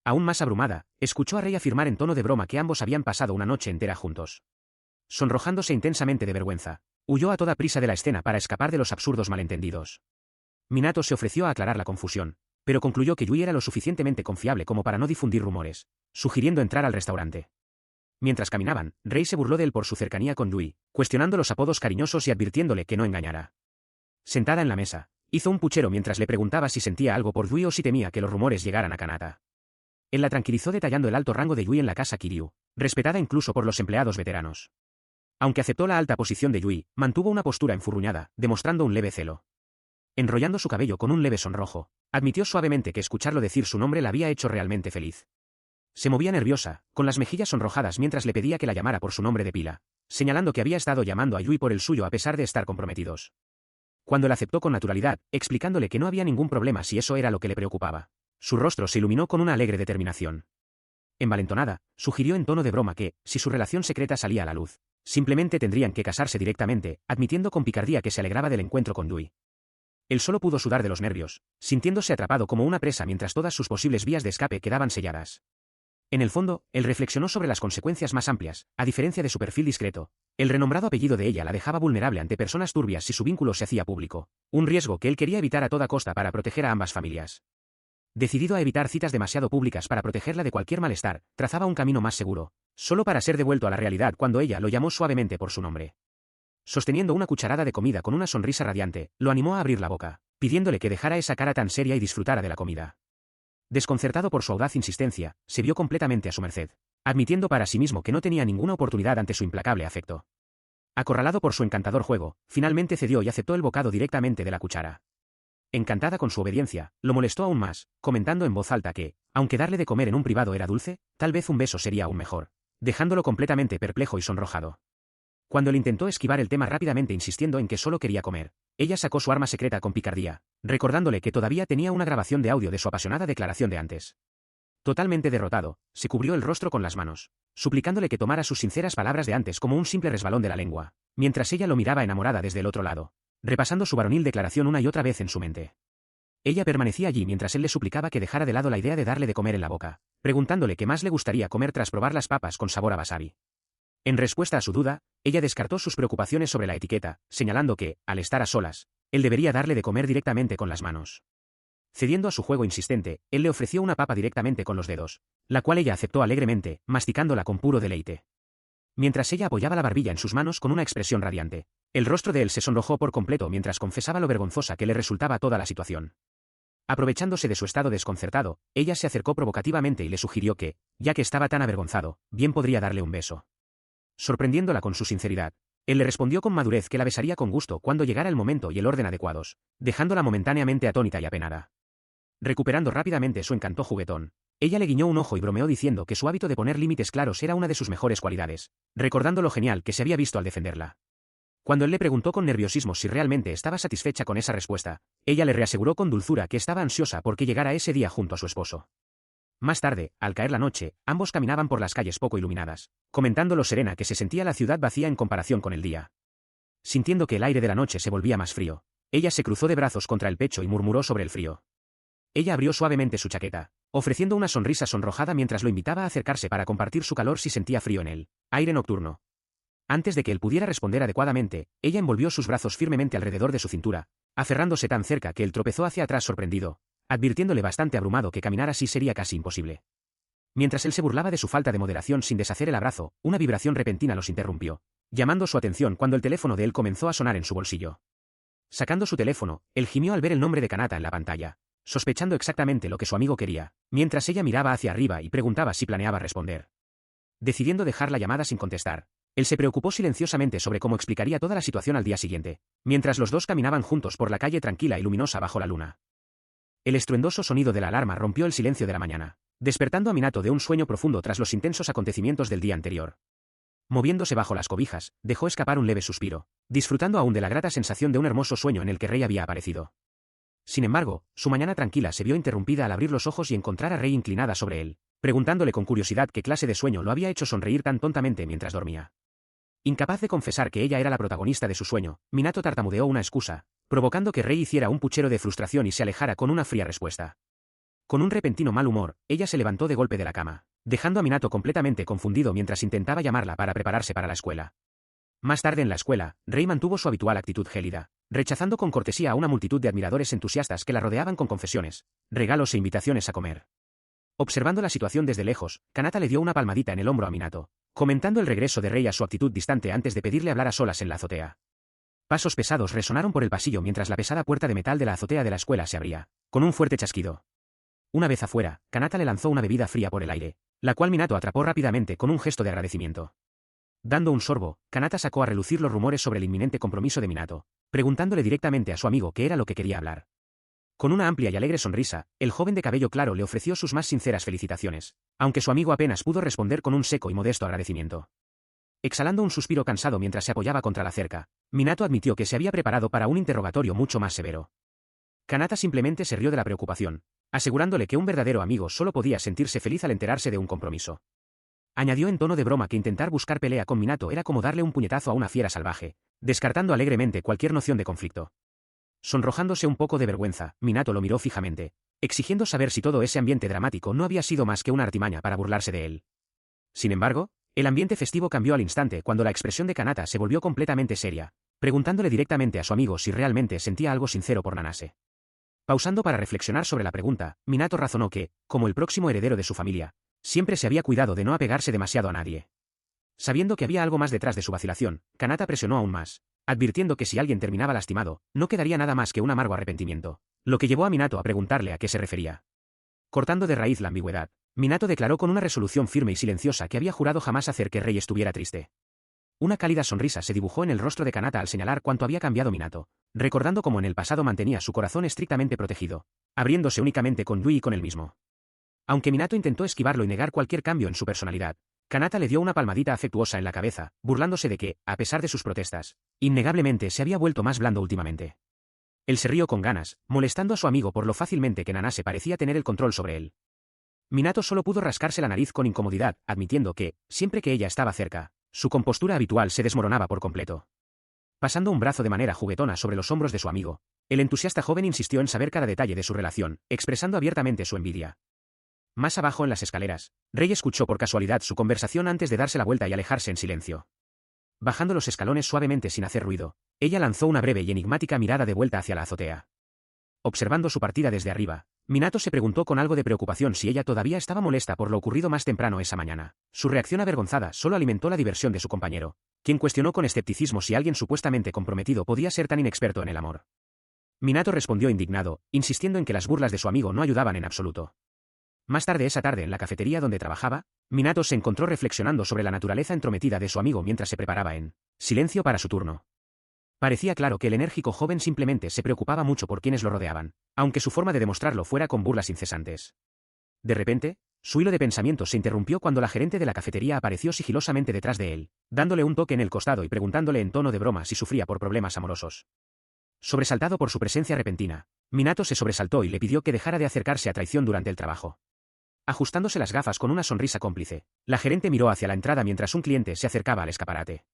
Aún más abrumada, escuchó a Rei afirmar en tono de broma que ambos habían pasado una noche entera juntos. Sonrojándose intensamente de vergüenza, huyó a toda prisa de la escena para escapar de los absurdos malentendidos. Minato se ofreció a aclarar la confusión, pero concluyó que Yui era lo suficientemente confiable como para no difundir rumores, sugiriendo entrar al restaurante. Mientras caminaban, Rei se burló de él por su cercanía con Yui, cuestionando los apodos cariñosos y advirtiéndole que no engañara. Sentada en la mesa, hizo un puchero mientras le preguntaba si sentía algo por Yui o si temía que los rumores llegaran a Kanata. Él la tranquilizó detallando el alto rango de Yui en la casa Kiryu, respetada incluso por los empleados veteranos. Aunque aceptó la alta posición de Yui, mantuvo una postura enfurruñada, demostrando un leve celo. Enrollando su cabello con un leve sonrojo, admitió suavemente que escucharlo decir su nombre la había hecho realmente feliz. Se movía nerviosa, con las mejillas sonrojadas mientras le pedía que la llamara por su nombre de pila, señalando que había estado llamando a Yui por el suyo a pesar de estar comprometidos. Cuando la aceptó con naturalidad, explicándole que no había ningún problema si eso era lo que le preocupaba, su rostro se iluminó con una alegre determinación. Envalentonada, sugirió en tono de broma que, si su relación secreta salía a la luz, simplemente tendrían que casarse directamente, admitiendo con picardía que se alegraba del encuentro con Yui. Él solo pudo sudar de los nervios, sintiéndose atrapado como una presa mientras todas sus posibles vías de escape quedaban selladas. En el fondo, él reflexionó sobre las consecuencias más amplias, a diferencia de su perfil discreto. El renombrado apellido de ella la dejaba vulnerable ante personas turbias si su vínculo se hacía público, un riesgo que él quería evitar a toda costa para proteger a ambas familias. Decidido a evitar citas demasiado públicas para protegerla de cualquier malestar, trazaba un camino más seguro, solo para ser devuelto a la realidad cuando ella lo llamó suavemente por su nombre. Sosteniendo una cucharada de comida con una sonrisa radiante, lo animó a abrir la boca, pidiéndole que dejara esa cara tan seria y disfrutara de la comida. Desconcertado por su audaz insistencia, se vio completamente a su merced, admitiendo para sí mismo que no tenía ninguna oportunidad ante su implacable afecto. Acorralado por su encantador juego, finalmente cedió y aceptó el bocado directamente de la cuchara. Encantada con su obediencia, lo molestó aún más, comentando en voz alta que, aunque darle de comer en un privado era dulce, tal vez un beso sería aún mejor, dejándolo completamente perplejo y sonrojado. Cuando él intentó esquivar el tema rápidamente insistiendo en que solo quería comer, ella sacó su arma secreta con picardía, recordándole que todavía tenía una grabación de audio de su apasionada declaración de antes. Totalmente derrotado, se cubrió el rostro con las manos, suplicándole que tomara sus sinceras palabras de antes como un simple resbalón de la lengua, mientras ella lo miraba enamorada desde el otro lado, repasando su varonil declaración una y otra vez en su mente. Ella permanecía allí mientras él le suplicaba que dejara de lado la idea de darle de comer en la boca, preguntándole qué más le gustaría comer tras probar las papas con sabor a wasabi. En respuesta a su duda, ella descartó sus preocupaciones sobre la etiqueta, señalando que, al estar a solas, él debería darle de comer directamente con las manos. Cediendo a su juego insistente, él le ofreció una papa directamente con los dedos, la cual ella aceptó alegremente, masticándola con puro deleite. Mientras ella apoyaba la barbilla en sus manos con una expresión radiante, el rostro de él se sonrojó por completo mientras confesaba lo vergonzosa que le resultaba toda la situación. Aprovechándose de su estado desconcertado, ella se acercó provocativamente y le sugirió que, ya que estaba tan avergonzado, bien podría darle un beso. Sorprendiéndola con su sinceridad, él le respondió con madurez que la besaría con gusto cuando llegara el momento y el orden adecuados, dejándola momentáneamente atónita y apenada. Recuperando rápidamente su encanto juguetón, ella le guiñó un ojo y bromeó diciendo que su hábito de poner límites claros era una de sus mejores cualidades, recordando lo genial que se había visto al defenderla. Cuando él le preguntó con nerviosismo si realmente estaba satisfecha con esa respuesta, ella le reaseguró con dulzura que estaba ansiosa porque llegara ese día junto a su esposo. Más tarde, al caer la noche, ambos caminaban por las calles poco iluminadas, comentando lo serena que se sentía la ciudad vacía en comparación con el día. Sintiendo que el aire de la noche se volvía más frío, ella se cruzó de brazos contra el pecho y murmuró sobre el frío. Ella abrió suavemente su chaqueta, ofreciendo una sonrisa sonrojada mientras lo invitaba a acercarse para compartir su calor si sentía frío en él. Aire nocturno. Antes de que él pudiera responder adecuadamente, ella envolvió sus brazos firmemente alrededor de su cintura, aferrándose tan cerca que él tropezó hacia atrás sorprendido, advirtiéndole bastante abrumado que caminar así sería casi imposible. Mientras él se burlaba de su falta de moderación sin deshacer el abrazo, una vibración repentina los interrumpió, llamando su atención cuando el teléfono de él comenzó a sonar en su bolsillo. Sacando su teléfono, él gimió al ver el nombre de Kanata en la pantalla, sospechando exactamente lo que su amigo quería, mientras ella miraba hacia arriba y preguntaba si planeaba responder. Decidiendo dejar la llamada sin contestar, él se preocupó silenciosamente sobre cómo explicaría toda la situación al día siguiente, mientras los dos caminaban juntos por la calle tranquila y luminosa bajo la luna. El estruendoso sonido de la alarma rompió el silencio de la mañana, despertando a Minato de un sueño profundo tras los intensos acontecimientos del día anterior. Moviéndose bajo las cobijas, dejó escapar un leve suspiro, disfrutando aún de la grata sensación de un hermoso sueño en el que Rei había aparecido. Sin embargo, su mañana tranquila se vio interrumpida al abrir los ojos y encontrar a Rei inclinada sobre él, preguntándole con curiosidad qué clase de sueño lo había hecho sonreír tan tontamente mientras dormía. Incapaz de confesar que ella era la protagonista de su sueño, Minato tartamudeó una excusa, provocando que Rei hiciera un puchero de frustración y se alejara con una fría respuesta. Con un repentino mal humor, ella se levantó de golpe de la cama, dejando a Minato completamente confundido mientras intentaba llamarla para prepararse para la escuela. Más tarde en la escuela, Rei mantuvo su habitual actitud gélida, rechazando con cortesía a una multitud de admiradores entusiastas que la rodeaban con confesiones, regalos e invitaciones a comer. Observando la situación desde lejos, Kanata le dio una palmadita en el hombro a Minato, comentando el regreso de Rei a su actitud distante antes de pedirle hablar a solas en la azotea. Pasos pesados resonaron por el pasillo mientras la pesada puerta de metal de la azotea de la escuela se abría, con un fuerte chasquido. Una vez afuera, Kanata le lanzó una bebida fría por el aire, la cual Minato atrapó rápidamente con un gesto de agradecimiento. Dando un sorbo, Kanata sacó a relucir los rumores sobre el inminente compromiso de Minato, preguntándole directamente a su amigo qué era lo que quería hablar. Con una amplia y alegre sonrisa, el joven de cabello claro le ofreció sus más sinceras felicitaciones, aunque su amigo apenas pudo responder con un seco y modesto agradecimiento. Exhalando un suspiro cansado mientras se apoyaba contra la cerca, Minato admitió que se había preparado para un interrogatorio mucho más severo. Kanata simplemente se rió de la preocupación, asegurándole que un verdadero amigo solo podía sentirse feliz al enterarse de un compromiso. Añadió en tono de broma que intentar buscar pelea con Minato era como darle un puñetazo a una fiera salvaje, descartando alegremente cualquier noción de conflicto. Sonrojándose un poco de vergüenza, Minato lo miró fijamente, exigiendo saber si todo ese ambiente dramático no había sido más que una artimaña para burlarse de él. Sin embargo, el ambiente festivo cambió al instante cuando la expresión de Kanata se volvió completamente seria, preguntándole directamente a su amigo si realmente sentía algo sincero por Nanase. Pausando para reflexionar sobre la pregunta, Minato razonó que, como el próximo heredero de su familia, siempre se había cuidado de no apegarse demasiado a nadie. Sabiendo que había algo más detrás de su vacilación, Kanata presionó aún más, advirtiendo que si alguien terminaba lastimado, no quedaría nada más que un amargo arrepentimiento, lo que llevó a Minato a preguntarle a qué se refería. Cortando de raíz la ambigüedad, Minato declaró con una resolución firme y silenciosa que había jurado jamás hacer que Rei estuviera triste. Una cálida sonrisa se dibujó en el rostro de Kanata al señalar cuánto había cambiado Minato, recordando cómo en el pasado mantenía su corazón estrictamente protegido, abriéndose únicamente con Yui y con él mismo. Aunque Minato intentó esquivarlo y negar cualquier cambio en su personalidad, Kanata le dio una palmadita afectuosa en la cabeza, burlándose de que, a pesar de sus protestas, innegablemente se había vuelto más blando últimamente. Él se rió con ganas, molestando a su amigo por lo fácilmente que Nanase parecía tener el control sobre él. Minato solo pudo rascarse la nariz con incomodidad, admitiendo que, siempre que ella estaba cerca, su compostura habitual se desmoronaba por completo. Pasando un brazo de manera juguetona sobre los hombros de su amigo, el entusiasta joven insistió en saber cada detalle de su relación, expresando abiertamente su envidia. Más abajo en las escaleras, Rei escuchó por casualidad su conversación antes de darse la vuelta y alejarse en silencio. Bajando los escalones suavemente sin hacer ruido, ella lanzó una breve y enigmática mirada de vuelta hacia la azotea. Observando su partida desde arriba, Minato se preguntó con algo de preocupación si ella todavía estaba molesta por lo ocurrido más temprano esa mañana. Su reacción avergonzada solo alimentó la diversión de su compañero, quien cuestionó con escepticismo si alguien supuestamente comprometido podía ser tan inexperto en el amor. Minato respondió indignado, insistiendo en que las burlas de su amigo no ayudaban en absoluto. Más tarde esa tarde en la cafetería donde trabajaba, Minato se encontró reflexionando sobre la naturaleza entrometida de su amigo mientras se preparaba en silencio para su turno. Parecía claro que el enérgico joven simplemente se preocupaba mucho por quienes lo rodeaban, aunque su forma de demostrarlo fuera con burlas incesantes. De repente, su hilo de pensamiento se interrumpió cuando la gerente de la cafetería apareció sigilosamente detrás de él, dándole un toque en el costado y preguntándole en tono de broma si sufría por problemas amorosos. Sobresaltado por su presencia repentina, Minato se sobresaltó y le pidió que dejara de acercarse a traición durante el trabajo. Ajustándose las gafas con una sonrisa cómplice, la gerente miró hacia la entrada mientras un cliente se acercaba al escaparate.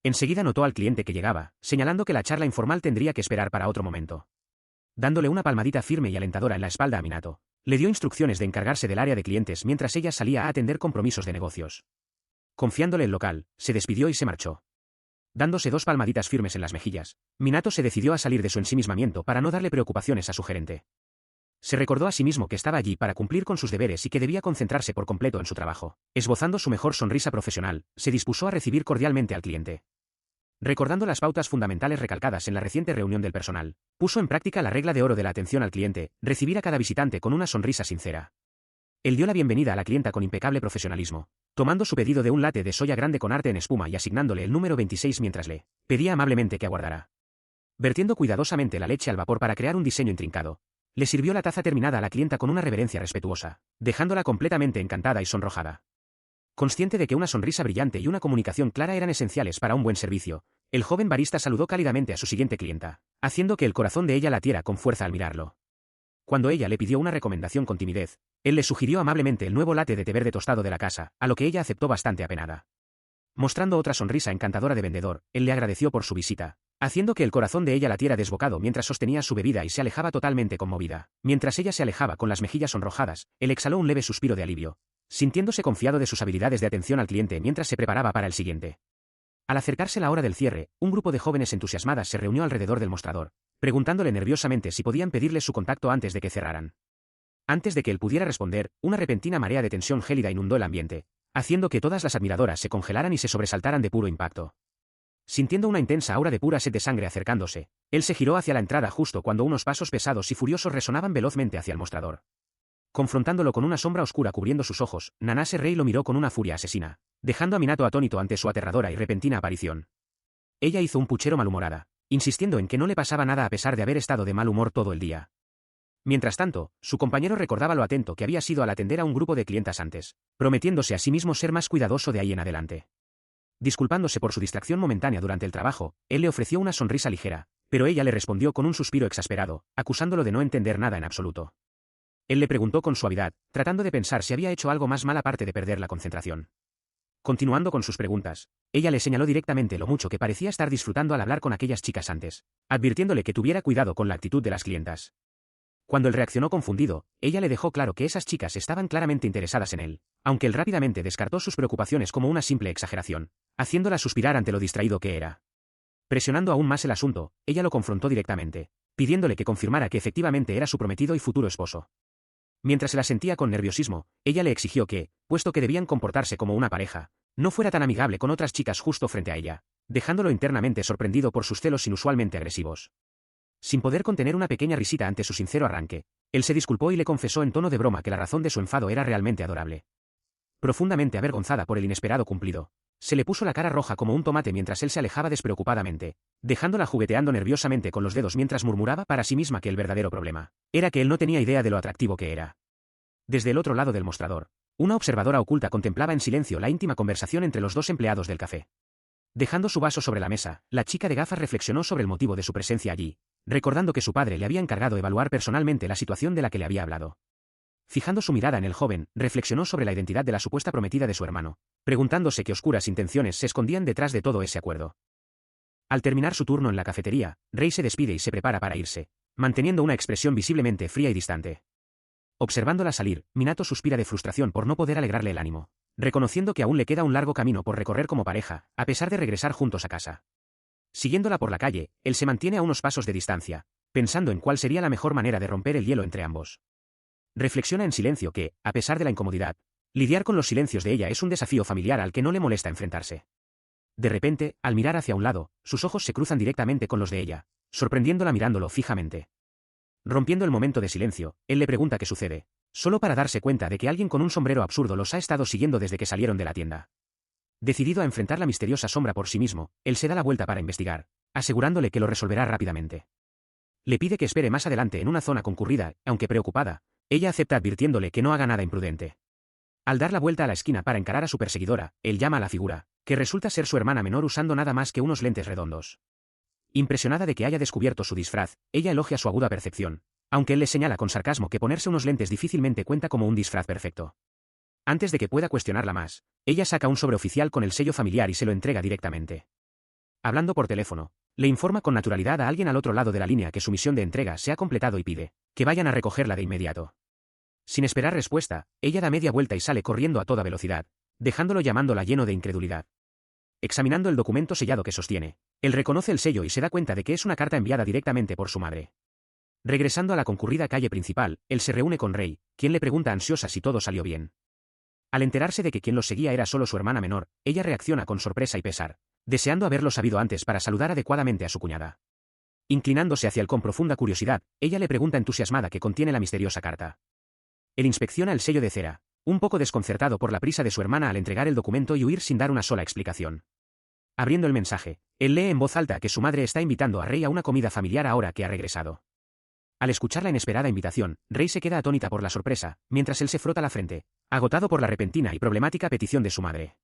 Enseguida notó al cliente que llegaba, señalando que la charla informal tendría que esperar para otro momento. Dándole una palmadita firme y alentadora en la espalda a Minato, le dio instrucciones de encargarse del área de clientes mientras ella salía a atender compromisos de negocios. Confiándole el local, se despidió y se marchó. Dándose 2 palmaditas firmes en las mejillas, Minato se decidió a salir de su ensimismamiento para no darle preocupaciones a su gerente. Se recordó a sí mismo que estaba allí para cumplir con sus deberes y que debía concentrarse por completo en su trabajo. Esbozando su mejor sonrisa profesional, se dispuso a recibir cordialmente al cliente. Recordando las pautas fundamentales recalcadas en la reciente reunión del personal, puso en práctica la regla de oro de la atención al cliente, recibir a cada visitante con una sonrisa sincera. Él dio la bienvenida a la clienta con impecable profesionalismo, tomando su pedido de un latte de soya grande con arte en espuma y asignándole el número 26 mientras le pedía amablemente que aguardara. Vertiendo cuidadosamente la leche al vapor para crear un diseño intrincado, le sirvió la taza terminada a la clienta con una reverencia respetuosa, dejándola completamente encantada y sonrojada. Consciente de que una sonrisa brillante y una comunicación clara eran esenciales para un buen servicio, el joven barista saludó cálidamente a su siguiente clienta, haciendo que el corazón de ella latiera con fuerza al mirarlo. Cuando ella le pidió una recomendación con timidez, él le sugirió amablemente el nuevo latte de té verde tostado de la casa, a lo que ella aceptó bastante apenada. Mostrando otra sonrisa encantadora de vendedor, él le agradeció por su visita, haciendo que el corazón de ella latiera desbocado mientras sostenía su bebida y se alejaba totalmente conmovida. Mientras ella se alejaba con las mejillas sonrojadas, él exhaló un leve suspiro de alivio, sintiéndose confiado de sus habilidades de atención al cliente mientras se preparaba para el siguiente. Al acercarse la hora del cierre, un grupo de jóvenes entusiasmadas se reunió alrededor del mostrador, preguntándole nerviosamente si podían pedirle su contacto antes de que cerraran. Antes de que él pudiera responder, una repentina marea de tensión gélida inundó el ambiente, haciendo que todas las admiradoras se congelaran y se sobresaltaran de puro impacto. Sintiendo una intensa aura de pura sed de sangre acercándose, él se giró hacia la entrada justo cuando unos pasos pesados y furiosos resonaban velozmente hacia el mostrador. Confrontándolo con una sombra oscura cubriendo sus ojos, Nanase Rey lo miró con una furia asesina, dejando a Minato atónito ante su aterradora y repentina aparición. Ella hizo un puchero malhumorada, insistiendo en que no le pasaba nada a pesar de haber estado de mal humor todo el día. Mientras tanto, su compañero recordaba lo atento que había sido al atender a un grupo de clientas antes, prometiéndose a sí mismo ser más cuidadoso de ahí en adelante. Disculpándose por su distracción momentánea durante el trabajo, él le ofreció una sonrisa ligera, pero ella le respondió con un suspiro exasperado, acusándolo de no entender nada en absoluto. Él le preguntó con suavidad, tratando de pensar si había hecho algo más mal aparte de perder la concentración. Continuando con sus preguntas, ella le señaló directamente lo mucho que parecía estar disfrutando al hablar con aquellas chicas antes, advirtiéndole que tuviera cuidado con la actitud de las clientas. Cuando él reaccionó confundido, ella le dejó claro que esas chicas estaban claramente interesadas en él, aunque él rápidamente descartó sus preocupaciones como una simple exageración, haciéndola suspirar ante lo distraído que era. Presionando aún más el asunto, ella lo confrontó directamente, pidiéndole que confirmara que efectivamente era su prometido y futuro esposo. Mientras se la sentía con nerviosismo, ella le exigió que, puesto que debían comportarse como una pareja, no fuera tan amigable con otras chicas justo frente a ella, dejándolo internamente sorprendido por sus celos inusualmente agresivos. Sin poder contener una pequeña risita ante su sincero arranque, él se disculpó y le confesó en tono de broma que la razón de su enfado era realmente adorable. Profundamente avergonzada por el inesperado cumplido, se le puso la cara roja como un tomate mientras él se alejaba despreocupadamente, dejándola jugueteando nerviosamente con los dedos mientras murmuraba para sí misma que el verdadero problema era que él no tenía idea de lo atractivo que era. Desde el otro lado del mostrador, una observadora oculta contemplaba en silencio la íntima conversación entre los dos empleados del café. Dejando su vaso sobre la mesa, la chica de gafas reflexionó sobre el motivo de su presencia allí, recordando que su padre le había encargado evaluar personalmente la situación de la que le había hablado. Fijando su mirada en el joven, reflexionó sobre la identidad de la supuesta prometida de su hermano, preguntándose qué oscuras intenciones se escondían detrás de todo ese acuerdo. Al terminar su turno en la cafetería, Rei se despide y se prepara para irse, manteniendo una expresión visiblemente fría y distante. Observándola salir, Minato suspira de frustración por no poder alegrarle el ánimo, reconociendo que aún le queda un largo camino por recorrer como pareja, a pesar de regresar juntos a casa. Siguiéndola por la calle, él se mantiene a unos pasos de distancia, pensando en cuál sería la mejor manera de romper el hielo entre ambos. Reflexiona en silencio que, a pesar de la incomodidad, lidiar con los silencios de ella es un desafío familiar al que no le molesta enfrentarse. De repente, al mirar hacia un lado, sus ojos se cruzan directamente con los de ella, sorprendiéndola mirándolo fijamente. Rompiendo el momento de silencio, él le pregunta qué sucede, solo para darse cuenta de que alguien con un sombrero absurdo los ha estado siguiendo desde que salieron de la tienda. Decidido a enfrentar la misteriosa sombra por sí mismo, él se da la vuelta para investigar, asegurándole que lo resolverá rápidamente. Le pide que espere más adelante en una zona concurrida, aunque preocupada, ella acepta advirtiéndole que no haga nada imprudente. Al dar la vuelta a la esquina para encarar a su perseguidora, él llama a la figura, que resulta ser su hermana menor usando nada más que unos lentes redondos. Impresionada de que haya descubierto su disfraz, ella elogia su aguda percepción, aunque él le señala con sarcasmo que ponerse unos lentes difícilmente cuenta como un disfraz perfecto. Antes de que pueda cuestionarla más, ella saca un sobre oficial con el sello familiar y se lo entrega directamente. Hablando por teléfono, le informa con naturalidad a alguien al otro lado de la línea que su misión de entrega se ha completado y pide que vayan a recogerla de inmediato. Sin esperar respuesta, ella da media vuelta y sale corriendo a toda velocidad, dejándolo llamándola lleno de incredulidad. Examinando el documento sellado que sostiene, él reconoce el sello y se da cuenta de que es una carta enviada directamente por su madre. Regresando a la concurrida calle principal, él se reúne con Rei, quien le pregunta ansiosa si todo salió bien. Al enterarse de que quien los seguía era solo su hermana menor, ella reacciona con sorpresa y pesar, deseando haberlo sabido antes para saludar adecuadamente a su cuñada. Inclinándose hacia él con profunda curiosidad, ella le pregunta entusiasmada qué contiene la misteriosa carta. Él inspecciona el sello de cera, un poco desconcertado por la prisa de su hermana al entregar el documento y huir sin dar una sola explicación. Abriendo el mensaje, él lee en voz alta que su madre está invitando a Rei a una comida familiar ahora que ha regresado. Al escuchar la inesperada invitación, Rei se queda atónita por la sorpresa, mientras él se frota la frente, agotado por la repentina y problemática petición de su madre.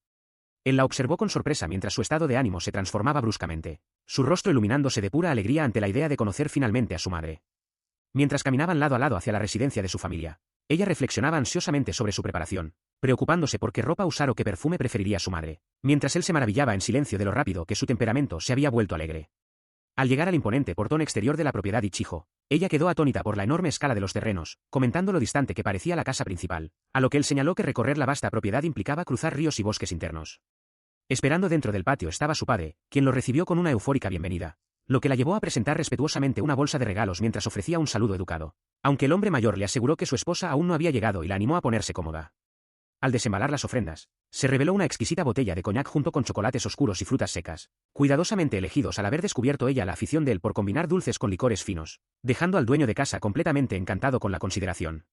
Él la observó con sorpresa mientras su estado de ánimo se transformaba bruscamente, su rostro iluminándose de pura alegría ante la idea de conocer finalmente a su madre. Mientras caminaban lado a lado hacia la residencia de su familia, ella reflexionaba ansiosamente sobre su preparación, preocupándose por qué ropa usar o qué perfume preferiría su madre, mientras él se maravillaba en silencio de lo rápido que su temperamento se había vuelto alegre. Al llegar al imponente portón exterior de la propiedad Ichijo, ella quedó atónita por la enorme escala de los terrenos, comentando lo distante que parecía la casa principal, a lo que él señaló que recorrer la vasta propiedad implicaba cruzar ríos y bosques internos. Esperando dentro del patio estaba su padre, quien lo recibió con una eufórica bienvenida, lo que la llevó a presentar respetuosamente una bolsa de regalos mientras ofrecía un saludo educado, aunque el hombre mayor le aseguró que su esposa aún no había llegado y la animó a ponerse cómoda. Al desembalar las ofrendas, se reveló una exquisita botella de coñac junto con chocolates oscuros y frutas secas, cuidadosamente elegidos al haber descubierto ella la afición de él por combinar dulces con licores finos, dejando al dueño de casa completamente encantado con la consideración.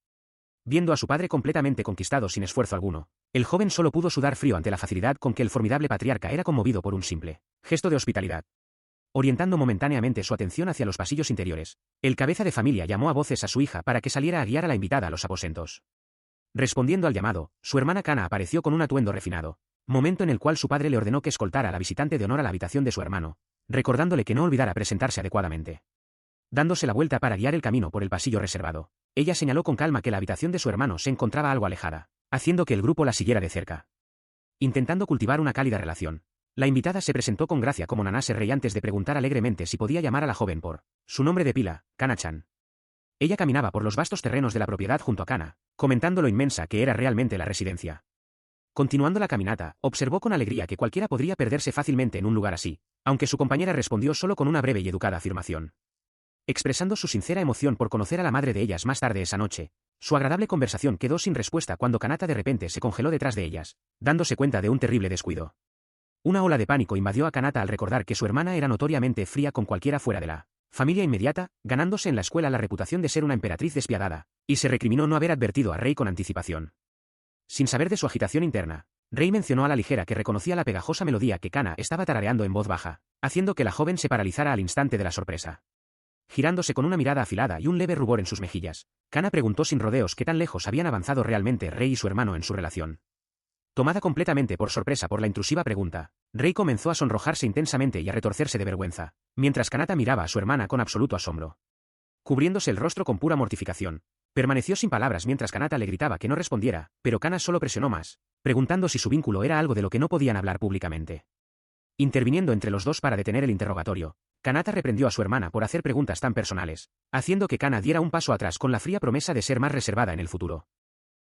Viendo a su padre completamente conquistado sin esfuerzo alguno, el joven solo pudo sudar frío ante la facilidad con que el formidable patriarca era conmovido por un simple gesto de hospitalidad. Orientando momentáneamente su atención hacia los pasillos interiores, el cabeza de familia llamó a voces a su hija para que saliera a guiar a la invitada a los aposentos. Respondiendo al llamado, su hermana Kana apareció con un atuendo refinado, momento en el cual su padre le ordenó que escoltara a la visitante de honor a la habitación de su hermano, recordándole que no olvidara presentarse adecuadamente. Dándose la vuelta para guiar el camino por el pasillo reservado, ella señaló con calma que la habitación de su hermano se encontraba algo alejada, haciendo que el grupo la siguiera de cerca. Intentando cultivar una cálida relación, la invitada se presentó con gracia como Nanase Rei antes de preguntar alegremente si podía llamar a la joven por su nombre de pila, Kana-chan. Ella caminaba por los vastos terrenos de la propiedad junto a Kana, comentando lo inmensa que era realmente la residencia. Continuando la caminata, observó con alegría que cualquiera podría perderse fácilmente en un lugar así, aunque su compañera respondió solo con una breve y educada afirmación. Expresando su sincera emoción por conocer a la madre de ellas más tarde esa noche, su agradable conversación quedó sin respuesta cuando Kanata de repente se congeló detrás de ellas, dándose cuenta de un terrible descuido. Una ola de pánico invadió a Kanata al recordar que su hermana era notoriamente fría con cualquiera fuera de la familia inmediata, ganándose en la escuela la reputación de ser una emperatriz despiadada, y se recriminó no haber advertido a Rei con anticipación. Sin saber de su agitación interna, Rei mencionó a la ligera que reconocía la pegajosa melodía que Kana estaba tarareando en voz baja, haciendo que la joven se paralizara al instante de la sorpresa. Girándose con una mirada afilada y un leve rubor en sus mejillas, Kana preguntó sin rodeos qué tan lejos habían avanzado realmente Rei y su hermano en su relación. Tomada completamente por sorpresa por la intrusiva pregunta, Rei comenzó a sonrojarse intensamente y a retorcerse de vergüenza, mientras Kanata miraba a su hermana con absoluto asombro. Cubriéndose el rostro con pura mortificación, permaneció sin palabras mientras Kanata le gritaba que no respondiera, pero Kana solo presionó más, preguntando si su vínculo era algo de lo que no podían hablar públicamente. Interviniendo entre los dos para detener el interrogatorio, Kanata reprendió a su hermana por hacer preguntas tan personales, haciendo que Kana diera un paso atrás con la fría promesa de ser más reservada en el futuro.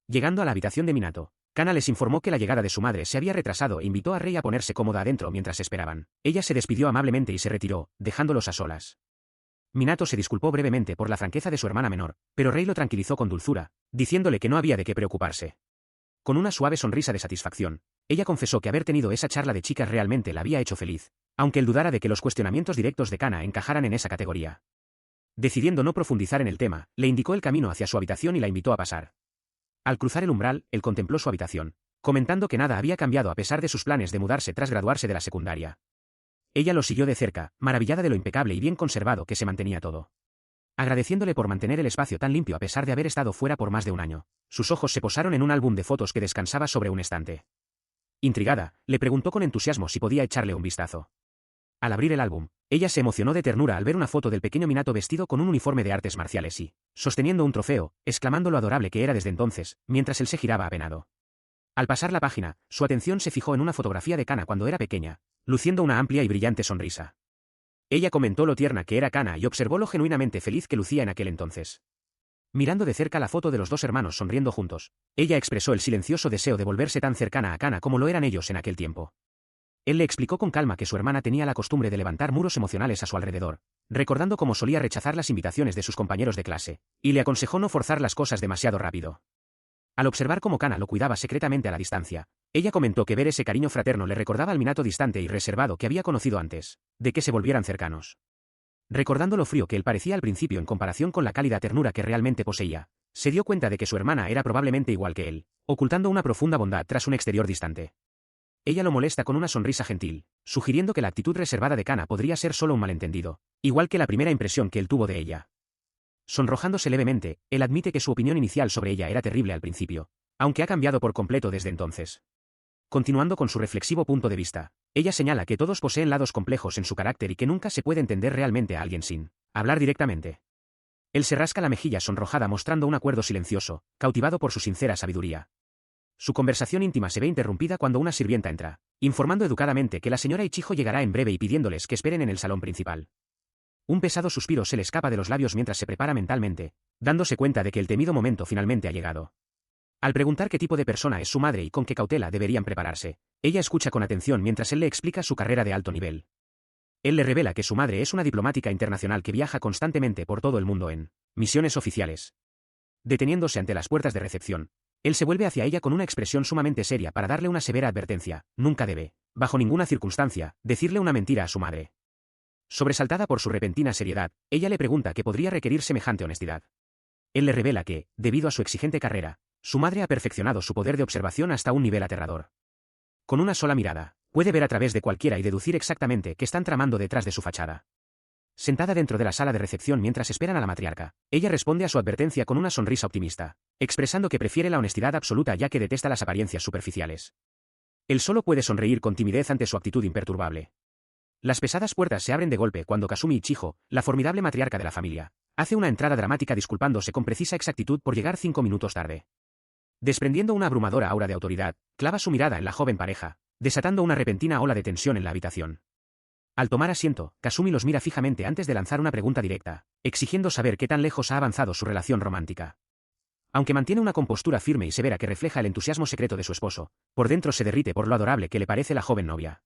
Llegando a la habitación de Minato, Kana les informó que la llegada de su madre se había retrasado e invitó a Rei a ponerse cómoda adentro mientras esperaban. Ella se despidió amablemente y se retiró, dejándolos a solas. Minato se disculpó brevemente por la franqueza de su hermana menor, pero Rei lo tranquilizó con dulzura, diciéndole que no había de qué preocuparse. Con una suave sonrisa de satisfacción, ella confesó que haber tenido esa charla de chicas realmente la había hecho feliz, aunque él dudara de que los cuestionamientos directos de Kana encajaran en esa categoría. Decidiendo no profundizar en el tema, le indicó el camino hacia su habitación y la invitó a pasar. Al cruzar el umbral, él contempló su habitación, comentando que nada había cambiado a pesar de sus planes de mudarse tras graduarse de la secundaria. Ella lo siguió de cerca, maravillada de lo impecable y bien conservado que se mantenía todo. Agradeciéndole por mantener el espacio tan limpio a pesar de haber estado fuera por más de un año, sus ojos se posaron en un álbum de fotos que descansaba sobre un estante. Intrigada, le preguntó con entusiasmo si podía echarle un vistazo. Al abrir el álbum, ella se emocionó de ternura al ver una foto del pequeño Minato vestido con un uniforme de artes marciales y, sosteniendo un trofeo, exclamando lo adorable que era desde entonces, mientras él se giraba apenado. Al pasar la página, su atención se fijó en una fotografía de Kana cuando era pequeña, luciendo una amplia y brillante sonrisa. Ella comentó lo tierna que era Kana y observó lo genuinamente feliz que lucía en aquel entonces. Mirando de cerca la foto de los dos hermanos sonriendo juntos, ella expresó el silencioso deseo de volverse tan cercana a Kana como lo eran ellos en aquel tiempo. Él le explicó con calma que su hermana tenía la costumbre de levantar muros emocionales a su alrededor, recordando cómo solía rechazar las invitaciones de sus compañeros de clase, y le aconsejó no forzar las cosas demasiado rápido. Al observar cómo Kana lo cuidaba secretamente a la distancia, ella comentó que ver ese cariño fraterno le recordaba al Minato distante y reservado que había conocido antes de que se volvieran cercanos. Recordando lo frío que él parecía al principio en comparación con la cálida ternura que realmente poseía, se dio cuenta de que su hermana era probablemente igual que él, ocultando una profunda bondad tras un exterior distante. Ella lo molesta con una sonrisa gentil, sugiriendo que la actitud reservada de Kana podría ser solo un malentendido, igual que la primera impresión que él tuvo de ella. Sonrojándose levemente, él admite que su opinión inicial sobre ella era terrible al principio, aunque ha cambiado por completo desde entonces. Continuando con su reflexivo punto de vista, ella señala que todos poseen lados complejos en su carácter y que nunca se puede entender realmente a alguien sin hablar directamente. Él se rasca la mejilla sonrojada mostrando un acuerdo silencioso, cautivado por su sincera sabiduría. Su conversación íntima se ve interrumpida cuando una sirvienta entra, informando educadamente que la señora Ichijo llegará en breve y pidiéndoles que esperen en el salón principal. Un pesado suspiro se le escapa de los labios mientras se prepara mentalmente, dándose cuenta de que el temido momento finalmente ha llegado. Al preguntar qué tipo de persona es su madre y con qué cautela deberían prepararse, ella escucha con atención mientras él le explica su carrera de alto nivel. Él le revela que su madre es una diplomática internacional que viaja constantemente por todo el mundo en misiones oficiales. Deteniéndose ante las puertas de recepción, él se vuelve hacia ella con una expresión sumamente seria para darle una severa advertencia: nunca debe, bajo ninguna circunstancia, decirle una mentira a su madre. Sobresaltada por su repentina seriedad, ella le pregunta qué podría requerir semejante honestidad. Él le revela que, debido a su exigente carrera, su madre ha perfeccionado su poder de observación hasta un nivel aterrador. Con una sola mirada, puede ver a través de cualquiera y deducir exactamente qué están tramando detrás de su fachada. Sentada dentro de la sala de recepción mientras esperan a la matriarca, ella responde a su advertencia con una sonrisa optimista, expresando que prefiere la honestidad absoluta ya que detesta las apariencias superficiales. Él solo puede sonreír con timidez ante su actitud imperturbable. Las pesadas puertas se abren de golpe cuando Kasumi Ichijo, la formidable matriarca de la familia, hace una entrada dramática disculpándose con precisa exactitud por llegar 5 minutos tarde. Desprendiendo una abrumadora aura de autoridad, clava su mirada en la joven pareja, desatando una repentina ola de tensión en la habitación. Al tomar asiento, Kasumi los mira fijamente antes de lanzar una pregunta directa, exigiendo saber qué tan lejos ha avanzado su relación romántica. Aunque mantiene una compostura firme y severa que refleja el entusiasmo secreto de su esposo, por dentro se derrite por lo adorable que le parece la joven novia.